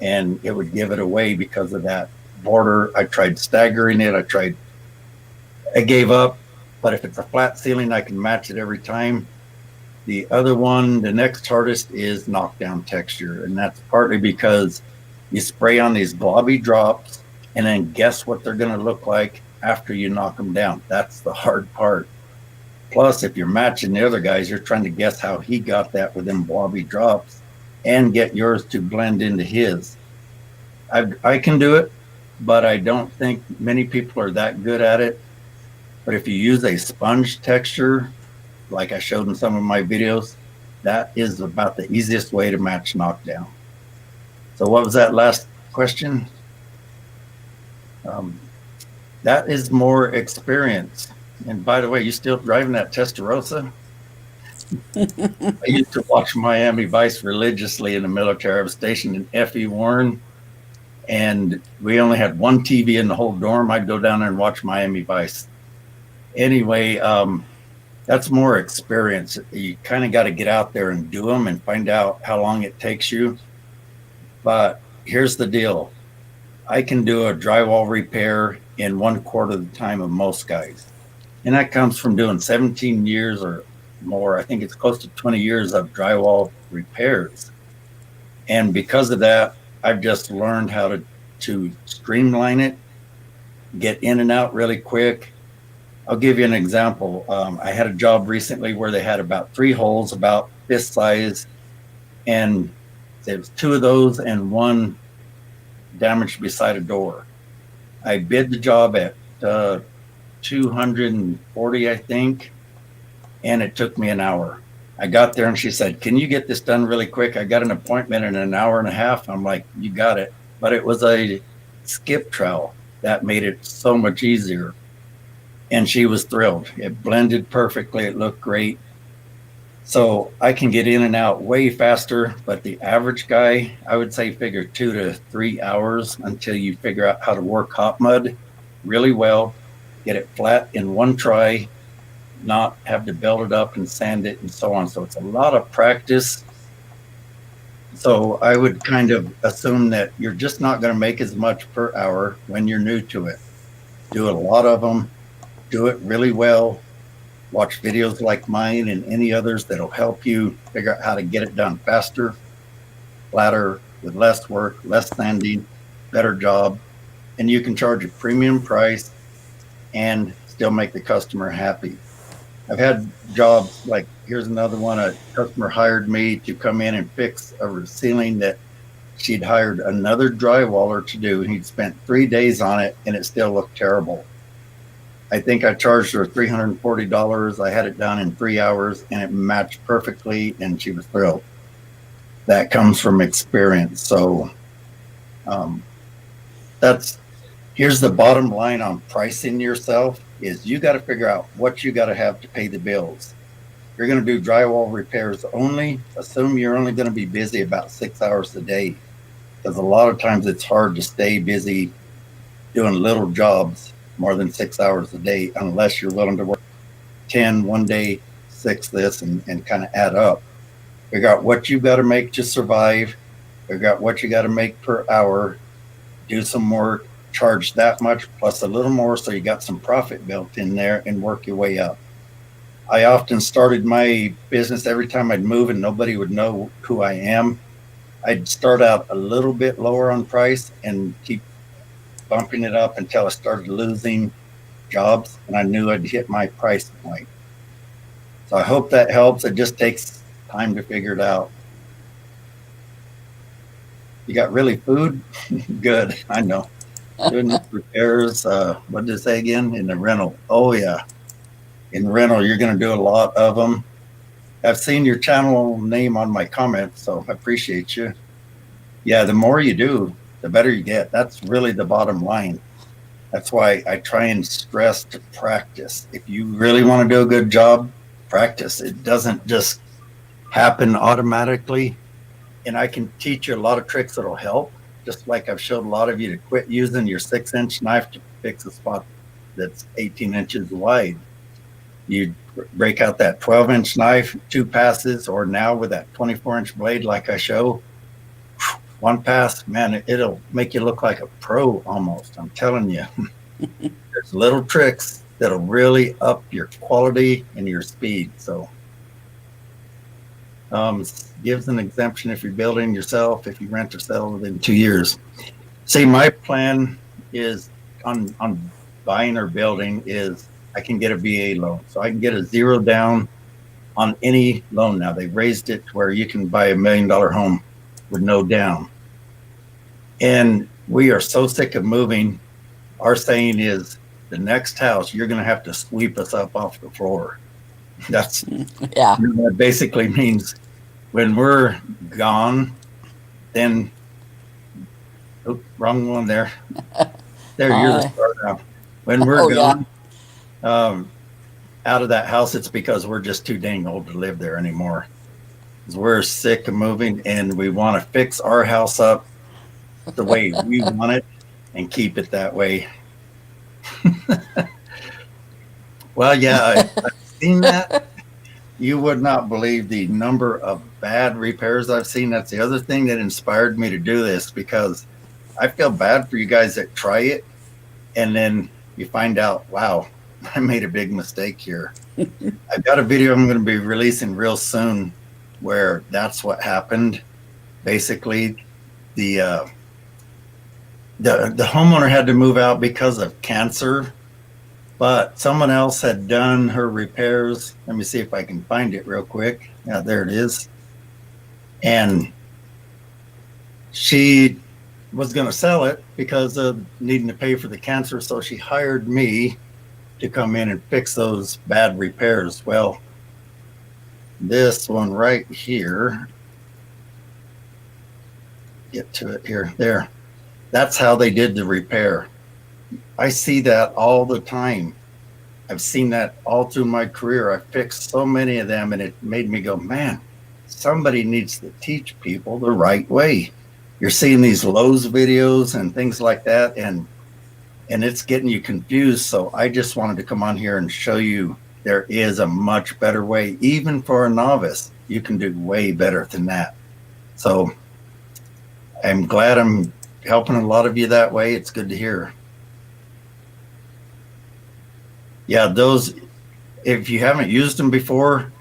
and it would give it away because of that border. I tried staggering it. I gave up, but if it's a flat ceiling, I can match it every time. The other one, the next hardest, is knockdown texture. And that's partly because you spray on these globby drops and then guess what they're going to look like after you knock them down. That's the hard part. Plus, if you're matching the other guys, you're trying to guess how he got that with them blobby drops and get yours to blend into his. I can do it, but I don't think many people are that good at it. But if you use a sponge texture, like I showed in some of my videos, that is about the easiest way to match knockdown. So what was that last question? That is more experience. And by the way, you still driving that Testarossa? I used to watch Miami Vice religiously in the military. I was stationed in F.E. Warren, and we only had one TV in the whole dorm. I'd go down there and watch Miami Vice. Anyway, that's more experience. You kind of got to get out there and do them and find out how long it takes you. But here's the deal. I can do a drywall repair in 1/4 of the time of most guys. And that comes from doing 17 years or more. I think it's close to 20 years of drywall repairs. And because of that, I've just learned how to streamline it, get in and out really quick. I'll give you an example. I had a job recently where they had about 3 holes, about fist size, and there was 2 of those and 1 damaged beside a door. I bid the job at $240, I think, and it took me an hour. I got there and she said, "Can you get this done really quick? I got an appointment in an hour and a half." I'm like, "You got it." But it was a skip trowel that made it so much easier. And she was thrilled. It blended perfectly. It looked great. So I can get in and out way faster, but the average guy, I would say figure 2 to 3 hours until you figure out how to work hot mud really well, get it flat in one try, not have to build it up and sand it and so on. So it's a lot of practice. So I would kind of assume that you're just not going to make as much per hour when you're new to it. Do a lot of them, do it really well. Watch videos like mine and any others that'll help you figure out how to get it done faster, flatter, with less work, less sanding, better job. And you can charge a premium price and still make the customer happy. I've had jobs like, here's another one. A customer hired me to come in and fix a ceiling that she'd hired another drywaller to do. He'd spent 3 days on it and it still looked terrible. I think I charged her $340. I had it done in 3 hours and it matched perfectly and she was thrilled. That comes from experience. So here's the bottom line on pricing yourself is you got to figure out what you got to have to pay the bills. If you're going to do drywall repairs only, assume you're only going to be busy about 6 hours a day, because a lot of times it's hard to stay busy doing little jobs more than 6 hours a day unless you're willing to work 10 one day, 6 this, and kind of add up. Figure out what you've got to make to survive, figure out what you got to make per hour, do some work, charge that much plus a little more so you got some profit built in there and work your way up. I often started my business every time I'd move and nobody would know who I am. I'd start out a little bit lower on price and keep bumping it up until I started losing jobs and I knew I'd hit my price point. So I hope that helps. It just takes time to figure it out. You got really food? Good, I know. Doing repairs, what did it say again? In the rental. Oh yeah. In rental, you're going to do a lot of them. I've seen your channel name on my comments, so I appreciate you. Yeah, the more you do, the better you get. That's really the bottom line. That's why I try and stress to practice. If you really want to do a good job, practice. It doesn't just happen automatically. And I can teach you a lot of tricks that'll help. Just like I've showed a lot of you to quit using your 6-inch knife to fix a spot that's 18 inches wide. You break out that 12-inch knife, 2 passes, or now with that 24-inch blade like I show, 1 pass, man, it'll make you look like a pro almost. I'm telling you. There's little tricks that'll really up your quality and your speed. So gives an exemption if you're building yourself, if you rent or sell within 2 years. See, my plan is on buying or building is I can get a VA loan. So I can get a 0 down on any loan now. They've raised it to where you can buy $1 million home with no down. And we are so sick of moving. Our saying is the next house, you're going to have to sweep us up off the floor. That's Yeah. That basically means when we're gone, then wrong one there. There, you're the star now. When we're gone, out of that house, it's because we're just too dang old to live there anymore. We're sick of moving and we want to fix our house up the way we want it and keep it that way. Well, yeah, I've seen that. You would not believe the number of bad repairs I've seen. That's the other thing that inspired me to do this, because I feel bad for you guys that try it and then you find out, wow, I made a big mistake here. I've got a video I'm going to be releasing real soon where that's what happened. Basically, the homeowner had to move out because of cancer, but someone else had done her repairs. Let me see if I can find it real quick. Yeah, there it is. And she was going to sell it because of needing to pay for the cancer. So she hired me to come in and fix those bad repairs. Well, This one right here, get to it here, there. That's how they did the repair. I see that all the time. I've seen that all through my career. I fixed so many of them, and it made me go, man, somebody needs to teach people the right way. You're seeing these Lowe's videos and things like that, and it's getting you confused. So I just wanted to come on here and show you there is a much better way. Even for a novice, you can do way better than that. So I'm glad I'm helping a lot of you that way. It's good to hear. Yeah, those, if you haven't used them before,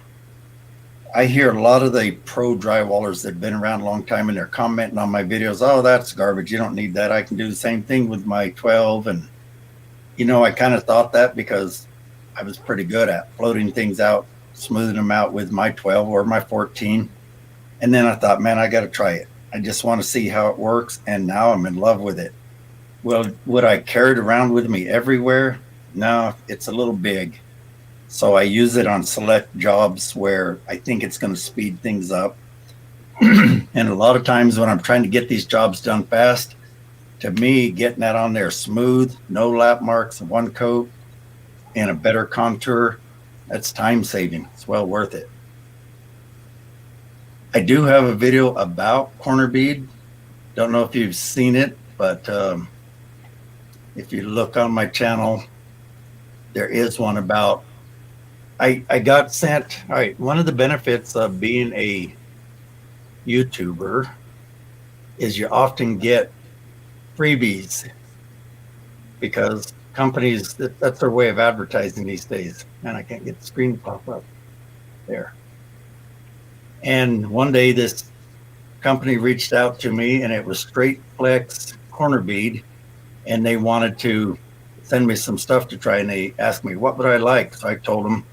I hear a lot of the pro drywallers that have been around a long time, and they're commenting on my videos, oh, that's garbage, you don't need that. I can do the same thing with my 12. And, you know, I kind of thought that because I was pretty good at floating things out, smoothing them out with my 12 or my 14. And then I thought, man, I got to try it. I just want to see how it works. And now I'm in love with it. Well, would I carry it around with me everywhere? No, it's a little big. So I use it on select jobs where I think it's going to speed things up. And a lot of times when I'm trying to get these jobs done fast, to me, getting that on there smooth, no lap marks, one coat, and a better contour, that's time saving. It's well worth it. I do have a video about corner bead. Don't know if you've seen it, but if you look on my channel, there is one about, I got sent, all right, one of the benefits of being a YouTuber is you often get freebies because companies, that's their way of advertising these days. And I can't get the screen to pop up there. And one day this company reached out to me, and it was Straight Flex corner bead, and they wanted to send me some stuff to try, and they asked me what would I like. So I told them.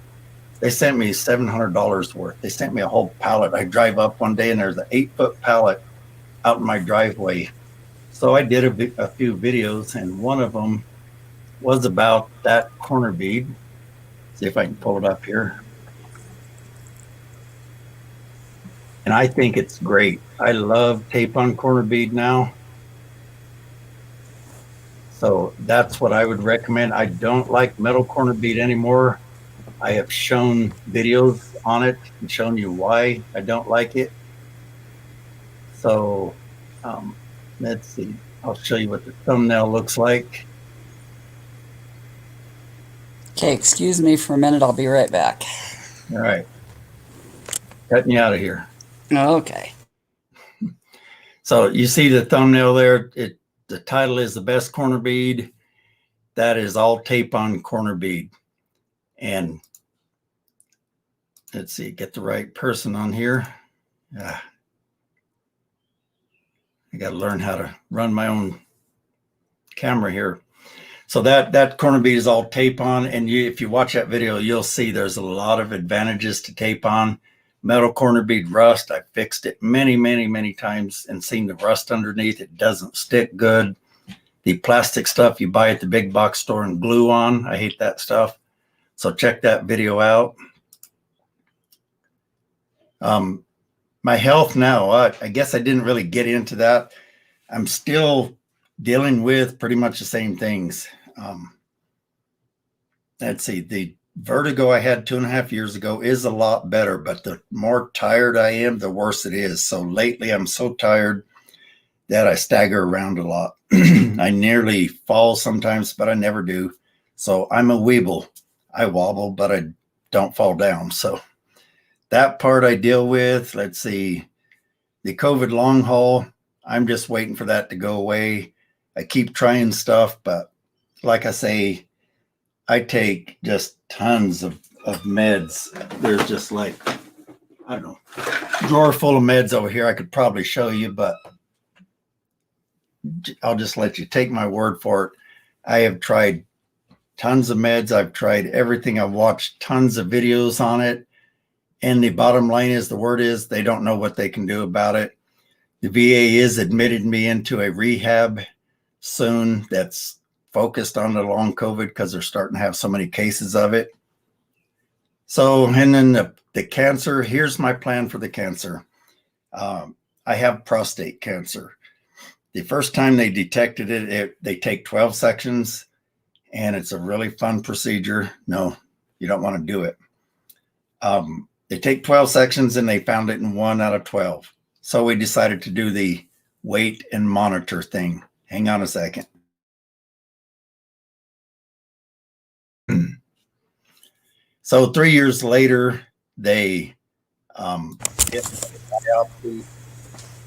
They sent me $700 worth. They sent me a whole pallet. I drive up one day and there's an 8-foot pallet out in my driveway. So I did a few videos, and one of them was about that corner bead. See if I can pull it up here. And I think it's great. I love tape on corner bead now. So that's what I would recommend. I don't like metal corner bead anymore. I have shown videos on it and shown you why I don't like it. So let's see. I'll show you what the thumbnail looks like. Okay, excuse me for a minute. I'll be right back. All right. Cutting you out of here. Okay. So you see the thumbnail there. The title is The Best Corner Bead. That is all tape on corner bead. And let's see, get the right person on here. I got to learn how to run my own camera here. So that corner bead is all tape on. And if you watch that video, you'll see there's a lot of advantages to tape on. Metal corner bead rust, I fixed it many, many, many times and seen the rust underneath. It doesn't stick good. The plastic stuff you buy at the big box store and glue on, I hate that stuff. So check that video out. My health now, I guess I didn't really get into that. I'm still dealing with pretty much the same things. Let's see, the vertigo I had 2.5 years ago is a lot better, but the more tired I am, the worse it is. So lately I'm so tired that I stagger around a lot. I nearly fall sometimes, but I never do. So I'm a weeble. I wobble, but I don't fall down. So that part I deal with. Let's see, the COVID long haul, I'm just waiting for that to go away. I keep trying stuff, but like I say, I take just tons of meds. There's just like, I don't know, drawer full of meds over here. I could probably show you, but I'll just let you take my word for it. I have tried tons of meds. I've tried everything. I've watched tons of videos on it. And the bottom line is, the word is, they don't know what they can do about it. The VA is admitted me into a rehab soon that's focused on the long COVID because they're starting to have so many cases of it. So, and then the cancer, here's my plan for the cancer. I have prostate cancer. The first time they detected it, they take 12 sections, and it's a really fun procedure. No, you don't want to do it. They take 12 sections and they found it in 1 out of 12. So we decided to do the wait and monitor thing. Hang on a second. So 3 years later, they did a biopsy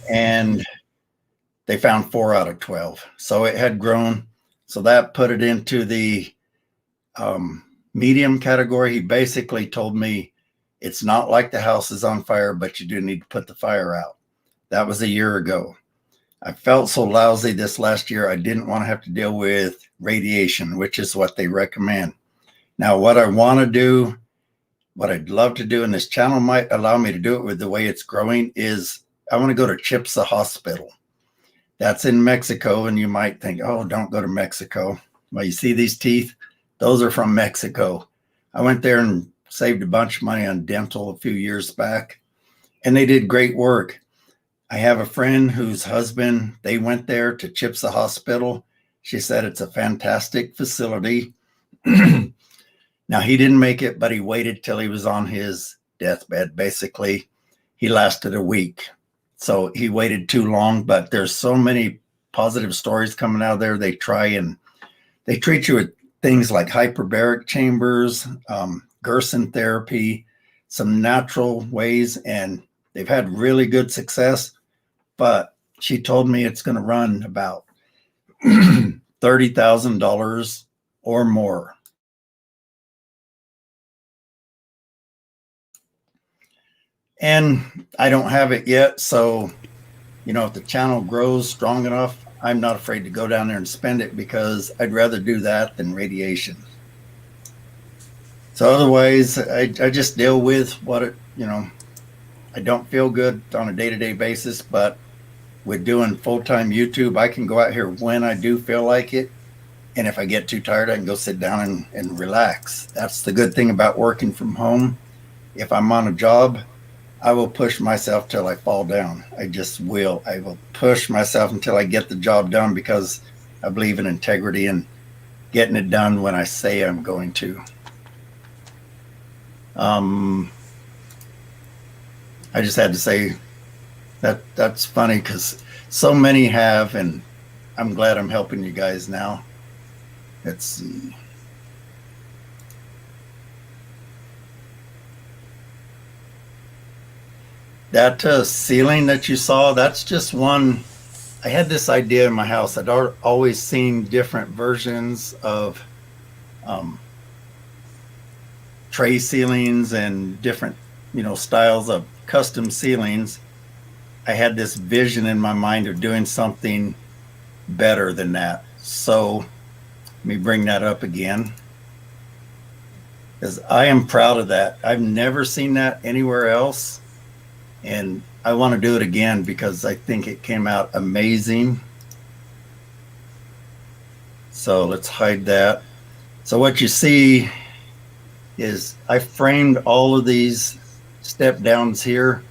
and they found 4 out of 12. So it had grown. So that put it into the medium category. He basically told me it's not like the house is on fire, but you do need to put the fire out. That was a year ago. I felt so lousy this last year, I didn't want to have to deal with radiation, which is what they recommend. Now, what I want to do, what I'd love to do, and this channel might allow me to do it with the way it's growing, is I want to go to Chipsa Hospital. That's in Mexico, and you might think, oh, don't go to Mexico. Well, you see these teeth? Those are from Mexico. I went there and saved a bunch of money on dental a few years back, and they did great work. I have a friend whose husband, they went there to Chipsa Hospital. She said it's a fantastic facility. Now, he didn't make it, but he waited till he was on his deathbed. Basically, he lasted a week. So he waited too long, but there's so many positive stories coming out of there. They treat you with things like hyperbaric chambers, Gerson therapy, some natural ways, and they've had really good success. But she told me it's going to run about $30,000 or more. And I don't have it yet. So, if the channel grows strong enough, I'm not afraid to go down there and spend it, because I'd rather do that than radiation. So otherwise, I just deal with what I don't feel good on a day-to-day basis, but with doing full-time YouTube, I can go out here when I do feel like it. And if I get too tired, I can go sit down and relax. That's the good thing about working from home. If I'm on a job, I will push myself till I fall down. I just will. I will push myself until I get the job done, because I believe in integrity and getting it done when I say I'm going to. I just had to say that's funny, because so many have, and I'm glad I'm helping you guys now. Let's see. That ceiling that you saw, that's just one. I had this idea in my house. I'd always seen different versions of tray ceilings and different, styles of custom ceilings. I had this vision in my mind of doing something better than that. So let me bring that up again, because I am proud of that. I've never seen that anywhere else. And I want to do it again because I think it came out amazing. So let's hide that. So what you see is I framed all of these step downs here.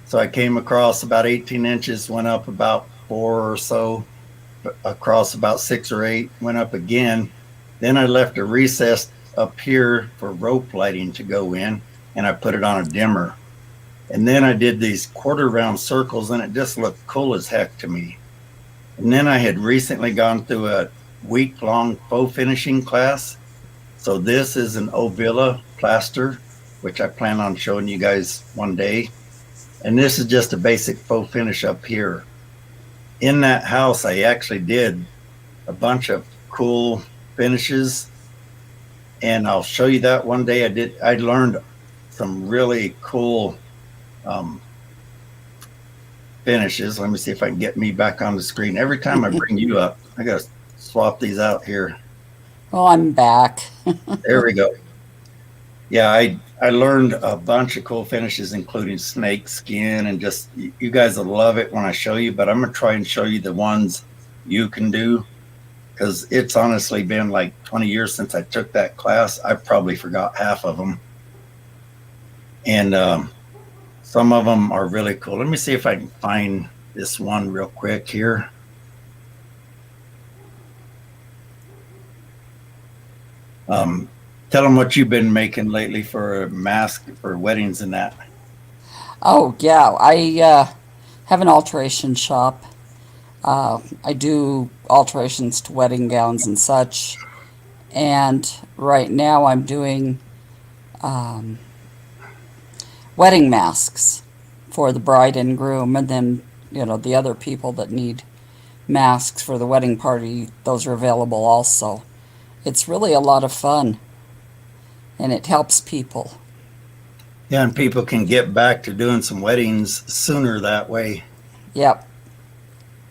So I came across about 18 inches, went up about 4 or so, across about 6 or 8, went up again. Then I left a recess up here for rope lighting to go in, and I put it on a dimmer. And then I did these quarter round circles, and it just looked cool as heck to me. And then I had recently gone through a week-long faux finishing class. So this is an Ovilla plaster, which I plan on showing you guys one day. And this is just a basic faux finish up here. In that house, I actually did a bunch of cool finishes, and I'll show you that one day. I learned some really cool finishes. Let me see if I can get me back on the screen. Every time I bring you up, I gotta swap these out here. Oh, I'm back. There we go. Yeah, I learned a bunch of cool finishes, including snake skin, and just, you guys will love it when I show you, but I'm gonna try and show you the ones you can do, because it's honestly been like 20 years since I took that class. I probably forgot half of them. And some of them are really cool. Let me see if I can find this one real quick here. Tell them what you've been making lately for a mask for weddings and that. Oh, yeah. I have an alteration shop. I do alterations to wedding gowns and such. And right now I'm doing um, wedding masks for the bride and groom, and then, the other people that need masks for the wedding party, those are available also. It's really a lot of fun, and it helps people. Yeah, and people can get back to doing some weddings sooner that way. Yep.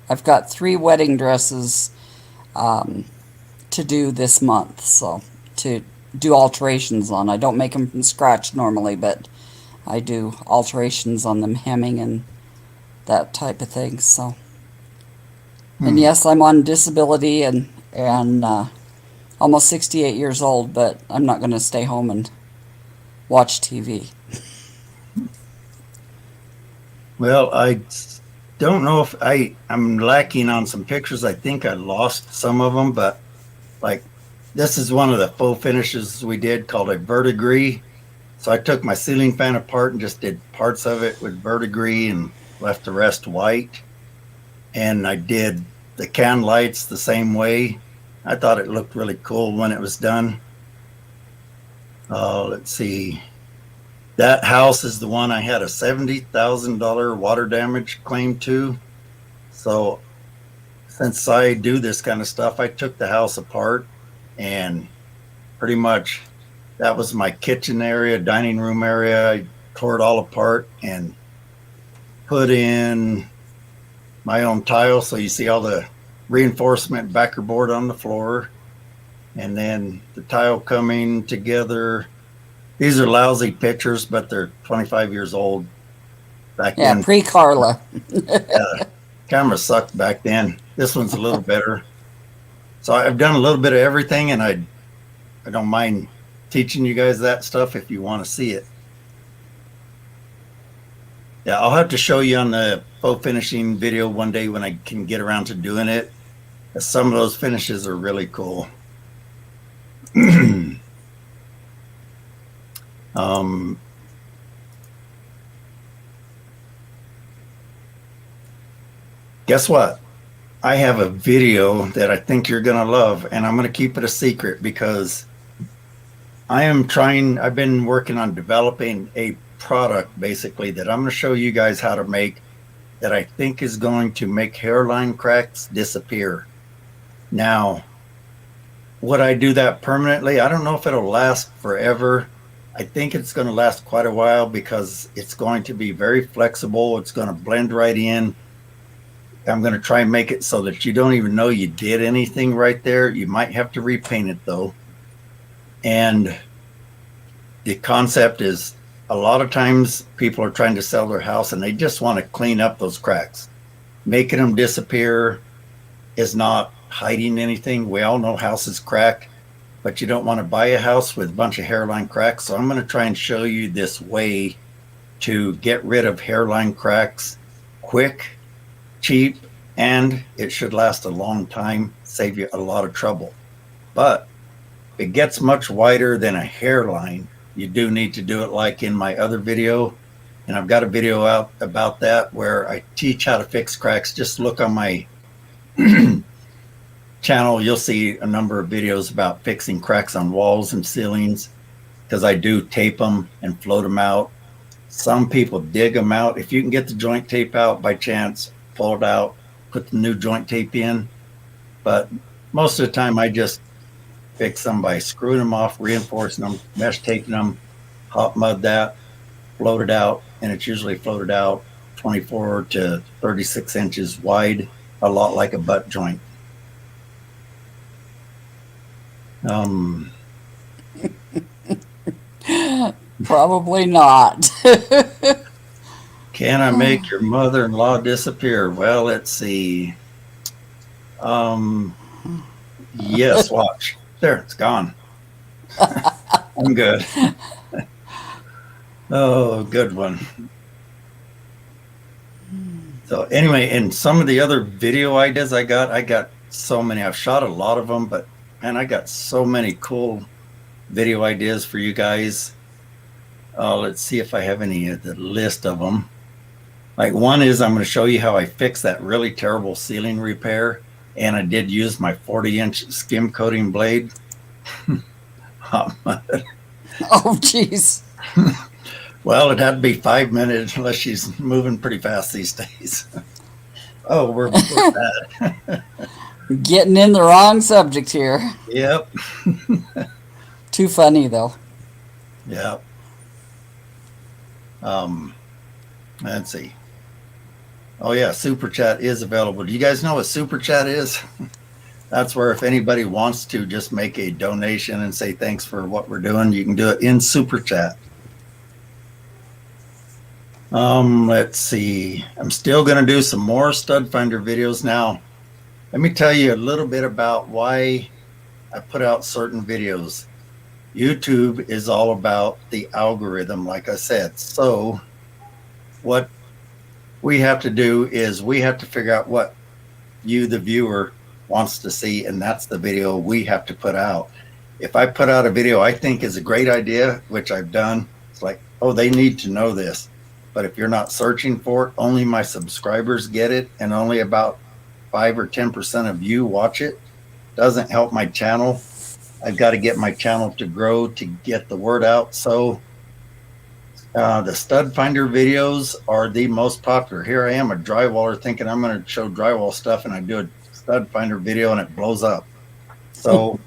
I've got 3 wedding dresses um, to do this month, so to do alterations on. I don't make them from scratch normally, but I do alterations on them, hemming and that type of thing. So, and yes, I'm on disability and almost 68 years old, but I'm not going to stay home and watch TV. Well, I don't know if I'm lacking on some pictures. I think I lost some of them, but like this is one of the faux finishes we did called a verdigris. So I took my ceiling fan apart and just did parts of it with verdigris and left the rest white. And I did the can lights the same way. I thought it looked really cool when it was done. Let's see. That house is the one I had a $70,000 water damage claim to. So since I do this kind of stuff, I took the house apart and pretty much that was my kitchen area, dining room area. I tore it all apart and put in my own tile. So you see all the reinforcement backer board on the floor and then the tile coming together. These are lousy pictures, but they're 25 years old. Back then, pre-Carla. camera sucked back then. This one's a little better. So I've done a little bit of everything, and I don't mind teaching you guys that stuff if you want to see it. Yeah, I'll have to show you on the faux finishing video one day when I can get around to doing it. Some of those finishes are really cool. Guess what? I have a video that I think you're going to love, and I'm going to keep it a secret because I've been working on developing a product basically that I'm going to show you guys how to make that I think is going to make hairline cracks disappear. Now, would I do that permanently? I don't know if it'll last forever. I think it's going to last quite a while because it's going to be very flexible. It's going to blend right in. I'm going to try and make it so that you don't even know you did anything right there. You might have to repaint it though. And the concept is a lot of times people are trying to sell their house and they just want to clean up those cracks. Making them disappear is not hiding anything. We all know houses crack, but you don't want to buy a house with a bunch of hairline cracks. So I'm going to try and show you this way to get rid of hairline cracks quick, cheap, and it should last a long time, save you a lot of trouble. But if it gets much wider than a hairline, you do need to do it like in my other video. And I've got a video out about that where I teach how to fix cracks. Just look on my channel. You'll see a number of videos about fixing cracks on walls and ceilings because I do tape them and float them out. Some people dig them out. If you can get the joint tape out by chance, pull it out, put the new joint tape in. But most of the time I just fix them by screwing them off, reinforcing them, mesh taping them, hot mud that, float it out, and it's usually floated out 24 to 36 inches wide, a lot like a butt joint. Probably not. Can I make your mother-in-law disappear? Well, let's see. Yes, watch. There, it's gone. I'm good. Oh, good one. So anyway, and some of the other video ideas I got so many. I've shot a lot of them, but man, I got so many cool video ideas for you guys. Let's see if I have any of the list of them. Like one is I'm going to show you how I fixed that really terrible ceiling repair. And I did use my 40-inch skim coating blade. Oh, jeez. Well, it had to be 5 minutes unless she's moving pretty fast these days. Oh, we're bad. Getting in the wrong subject here. Yep. Too funny, though. Yep. Let's see. Oh yeah, Super Chat is available. Do you guys know what Super Chat is? That's where if anybody wants to just make a donation and say thanks for what we're doing, you can do it in Super Chat. Let's see. I'm still going to do some more stud finder videos now. Let me tell you a little bit about why I put out certain videos. YouTube is all about the algorithm, like I said. So what we have to do is we have to figure out what you, the viewer, wants to see, and that's the video we have to put out. If I put out a video I think is a great idea, which I've done, it's like, oh, they need to know this. But if you're not searching for it, only my subscribers get it, and only about 5 or 10% of you watch it. Doesn't help my channel. I've got to get my channel to grow to get the word out. So the stud finder videos are the most popular. Here I am, a drywaller, thinking I'm going to show drywall stuff, and I do a stud finder video and it blows up. So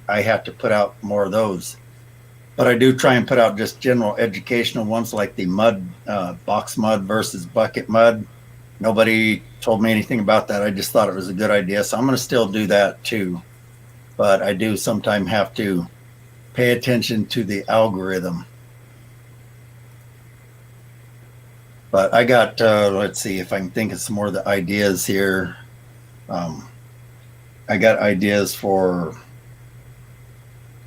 I have to put out more of those. But I do try and put out just general educational ones like the mud, box mud versus bucket mud. Nobody told me anything about that. I just thought it was a good idea. So I'm going to still do that too. But I do sometimes have to pay attention to the algorithm. But I got, let's see if I can think of some more of the ideas here. I got ideas for,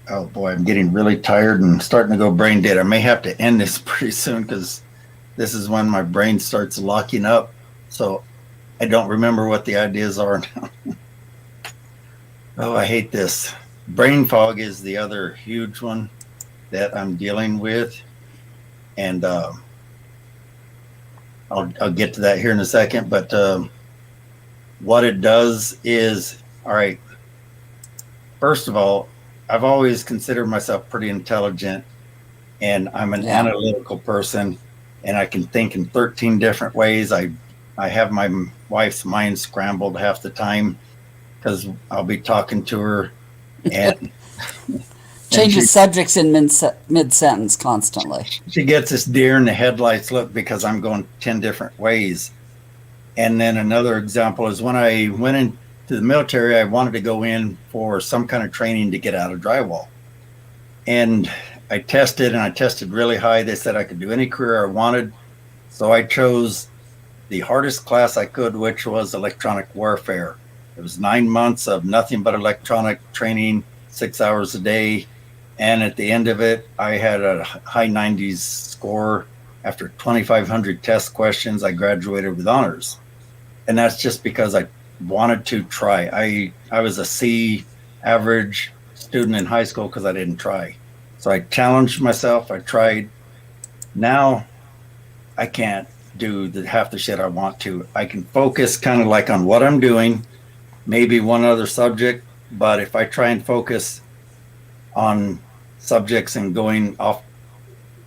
oh boy, I'm getting really tired and starting to go brain dead. I may have to end this pretty soon because this is when my brain starts locking up. So I don't remember what the ideas are now. Oh, I hate this. Brain fog is the other huge one that I'm dealing with. And I'll get to that here in a second. But what it does is, all right, first of all, I've always considered myself pretty intelligent, and I'm an analytical person, and I can think in 13 different ways. I have my wife's mind scrambled half the time because I'll be talking to her and changes subjects in mid-sentence constantly. She gets this deer in the headlights look because I'm going 10 different ways. And then another example is when I went into the military, I wanted to go in for some kind of training to get out of drywall. And I tested really high. They said I could do any career I wanted. So I chose the hardest class I could, which was electronic warfare. It was 9 months of nothing but electronic training, 6 hours a day. And at the end of it, I had a high 90s score. After 2,500 test questions, I graduated with honors. And that's just because I wanted to try. I was a C average student in high school because I didn't try. So I challenged myself. I tried. Now I can't do half the shit I want to. I can focus kind of like on what I'm doing, maybe one other subject. But if I try and focus on subjects and going off,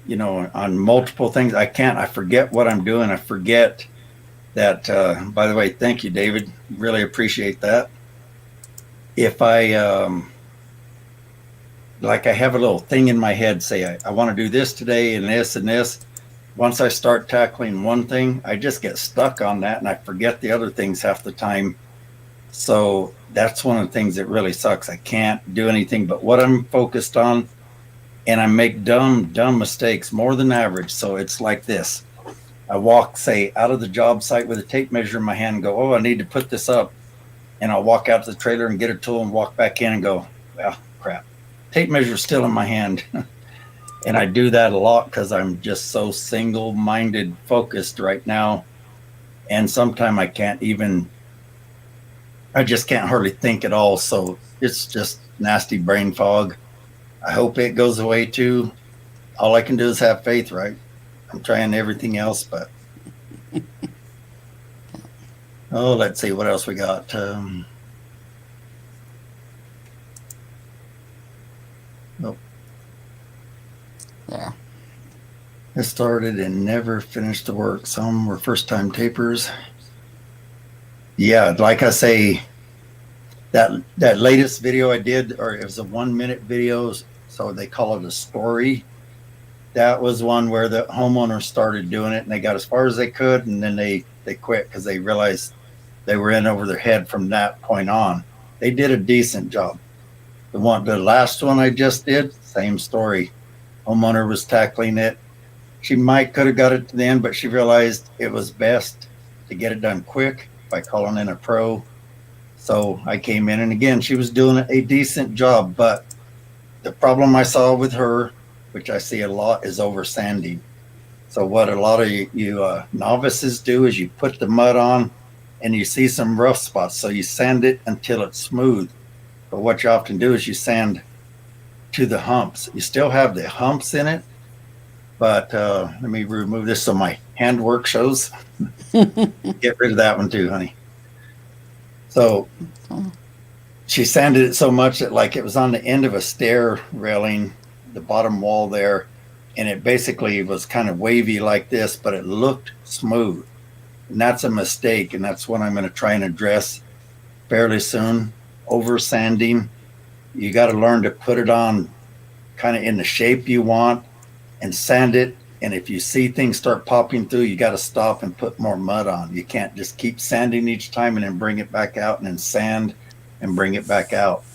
on multiple things, I can't. I forget what I'm doing. I forget that, by the way, thank you, David. Really appreciate that. If I, I have a little thing in my head, say I want to do this today and this and this. Once I start tackling one thing, I just get stuck on that and I forget the other things half the time. So that's one of the things that really sucks. I can't do anything but what I'm focused on, and I make dumb mistakes, more than average. So it's like this. I walk, say, out of the job site with a tape measure in my hand and go, oh, I need to put this up. And I'll walk out to the trailer and get a tool and walk back in and go, well, crap. Tape measure's still in my hand. And I do that a lot because I'm just so single-minded focused right now. And sometimes I just can't hardly think at all. So it's just nasty brain fog. I hope it goes away too. All I can do is have faith, right? I'm trying everything else, but oh, let's see what else we got. Nope. There. I started and never finished the work. Some were first-time tapers. Yeah, like I say, that latest video I did, or it was a 1-minute video, so they call it a story. That was one where the homeowner started doing it, and they got as far as they could, and then they quit because they realized they were in over their head from that point on. They did a decent job. The last one I just did, same story. Homeowner was tackling it. She could have got it to the end, but she realized it was best to get it done quick by calling in a pro. So I came in, and again, she was doing a decent job, but the problem I saw with her, which I see a lot, is over sanding. So what a lot of you novices do is you put the mud on and you see some rough spots. So you sand it until it's smooth. But what you often do is you sand to the humps. You still have the humps in it, but let me remove this so my handwork shows. Get rid of that one too, honey. So she sanded it so much that like it was on the end of a stair railing, the bottom wall there, and it basically was kind of wavy like this, but it looked smooth. And that's a mistake, and that's what I'm going to try and address fairly soon. Over sanding, you got to learn to put it on kind of in the shape you want and sand it. And if you see things start popping through, you got to stop and put more mud on. You can't just keep sanding each time and then bring it back out and then sand and bring it back out.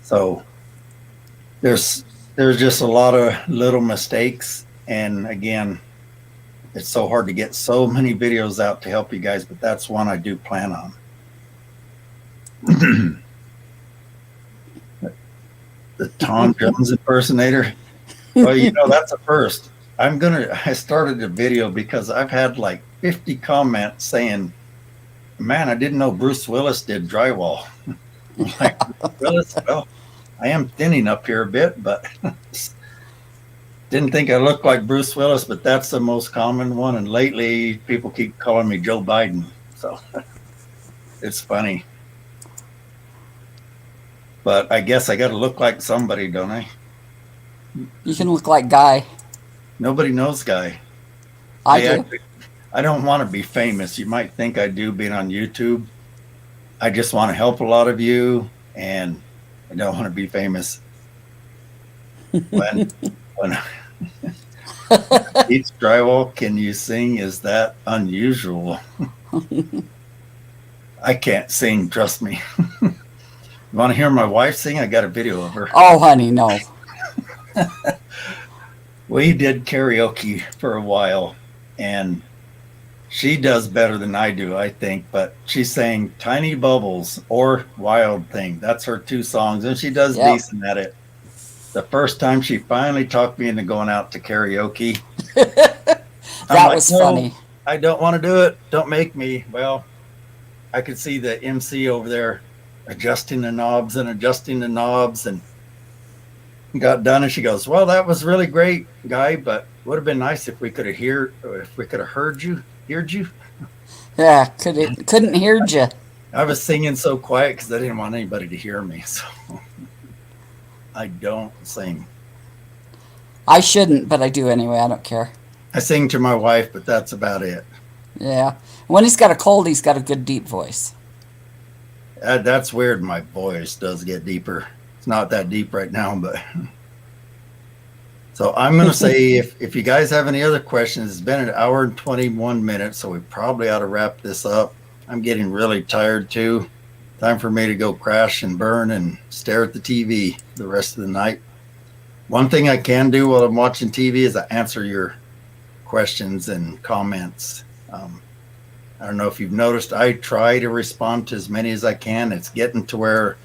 So there's just a lot of little mistakes. And again, it's so hard to get so many videos out to help you guys, but that's one I do plan on. The Tom Jones impersonator. Well, that's a first. I started a video because I've had like 50 comments saying, man, I didn't know Bruce Willis did drywall. I'm like, Bruce Willis? Well, I am thinning up here a bit, but didn't think I looked like Bruce Willis, but that's the most common one. And lately people keep calling me Joe Biden. So it's funny. But I guess I got to look like somebody, don't I? You can look like Guy. Nobody knows Guy. I do. I don't want to be famous. You might think I do being on YouTube. I just want to help a lot of you, and I don't want to be famous. When each drywall, can you sing? Is that unusual? I can't sing, trust me. You want to hear my wife sing? I got a video of her. Oh, honey, no. We did karaoke for a while, and she does better than I do, I think, but she sang Tiny Bubbles or Wild Thing. That's her 2 songs, and she does decent at it. The first time she finally talked me into going out to karaoke. That was funny. I don't want to do it. Don't make me. Well, I could see the MC over there adjusting the knobs and got done, and she goes, well, that was really great, Guy, but would have been nice if we could have heard you. Yeah, couldn't hear you. I was singing so quiet because I didn't want anybody to hear me, so I don't sing. I shouldn't, but I do anyway. I don't care. I sing to my wife, but that's about it. Yeah. When he's got a cold, he's got a good deep voice. That's weird. My voice does get deeper. It's not that deep right now, but so I'm going to say if you guys have any other questions, it's been 1 hour and 21 minutes, so we probably ought to wrap this up. I'm getting really tired too. Time for me to go crash and burn and stare at the TV the rest of the night. One thing I can do while I'm watching TV is I answer your questions and comments. I don't know if you've noticed, I try to respond to as many as I can. It's getting to where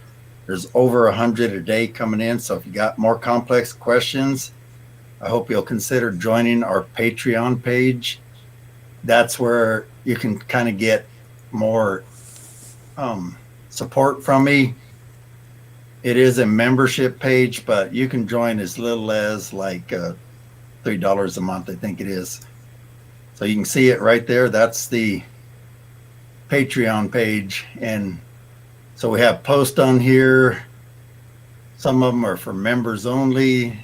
there's over 100 a day coming in. So if you got more complex questions, I hope you'll consider joining our Patreon page. That's where you can kind of get more support from me. It is a membership page, but you can join as little as like $3 a month, I think it is. So you can see it right there. That's the Patreon page. And so we have posts on here. Some of them are for members only.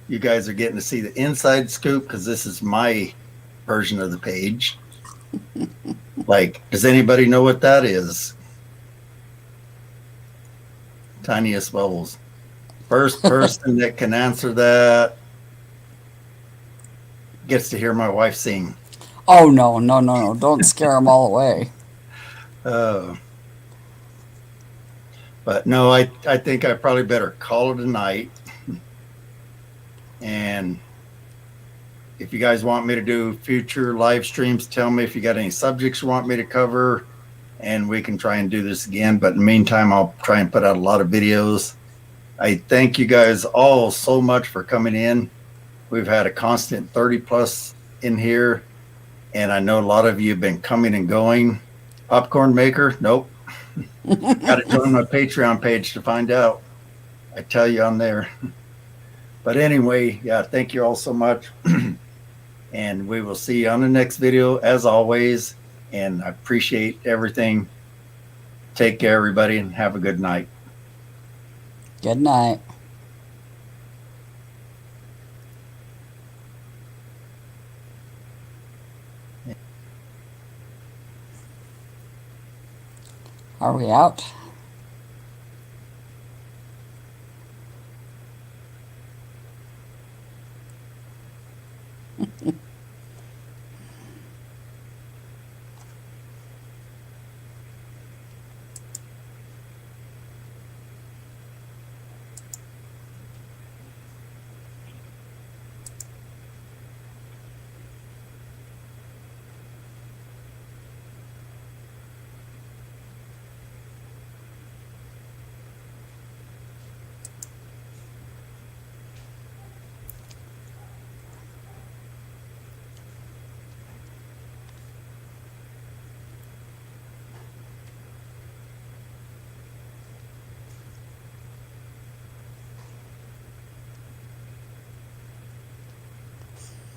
You guys are getting to see the inside scoop because this is my version of the page. Like, does anybody know what that is? Tiniest bubbles. First person that can answer that gets to hear my wife sing. Oh, no, no, no, no. Don't scare them all away. But no, I think I probably better call it a night. And if you guys want me to do future live streams, tell me if you got any subjects you want me to cover, and we can try and do this again. But in the meantime, I'll try and put out a lot of videos. I thank you guys all so much for coming in. We've had a constant 30 plus in here, and I know a lot of you have been coming and going. Popcorn maker? Nope. Got to join my Patreon page to find out. I tell you on there. But anyway, yeah, thank you all so much. And we will see you on the next video as always. And I appreciate everything. Take care, everybody, and have a good night. Good night. Are we out?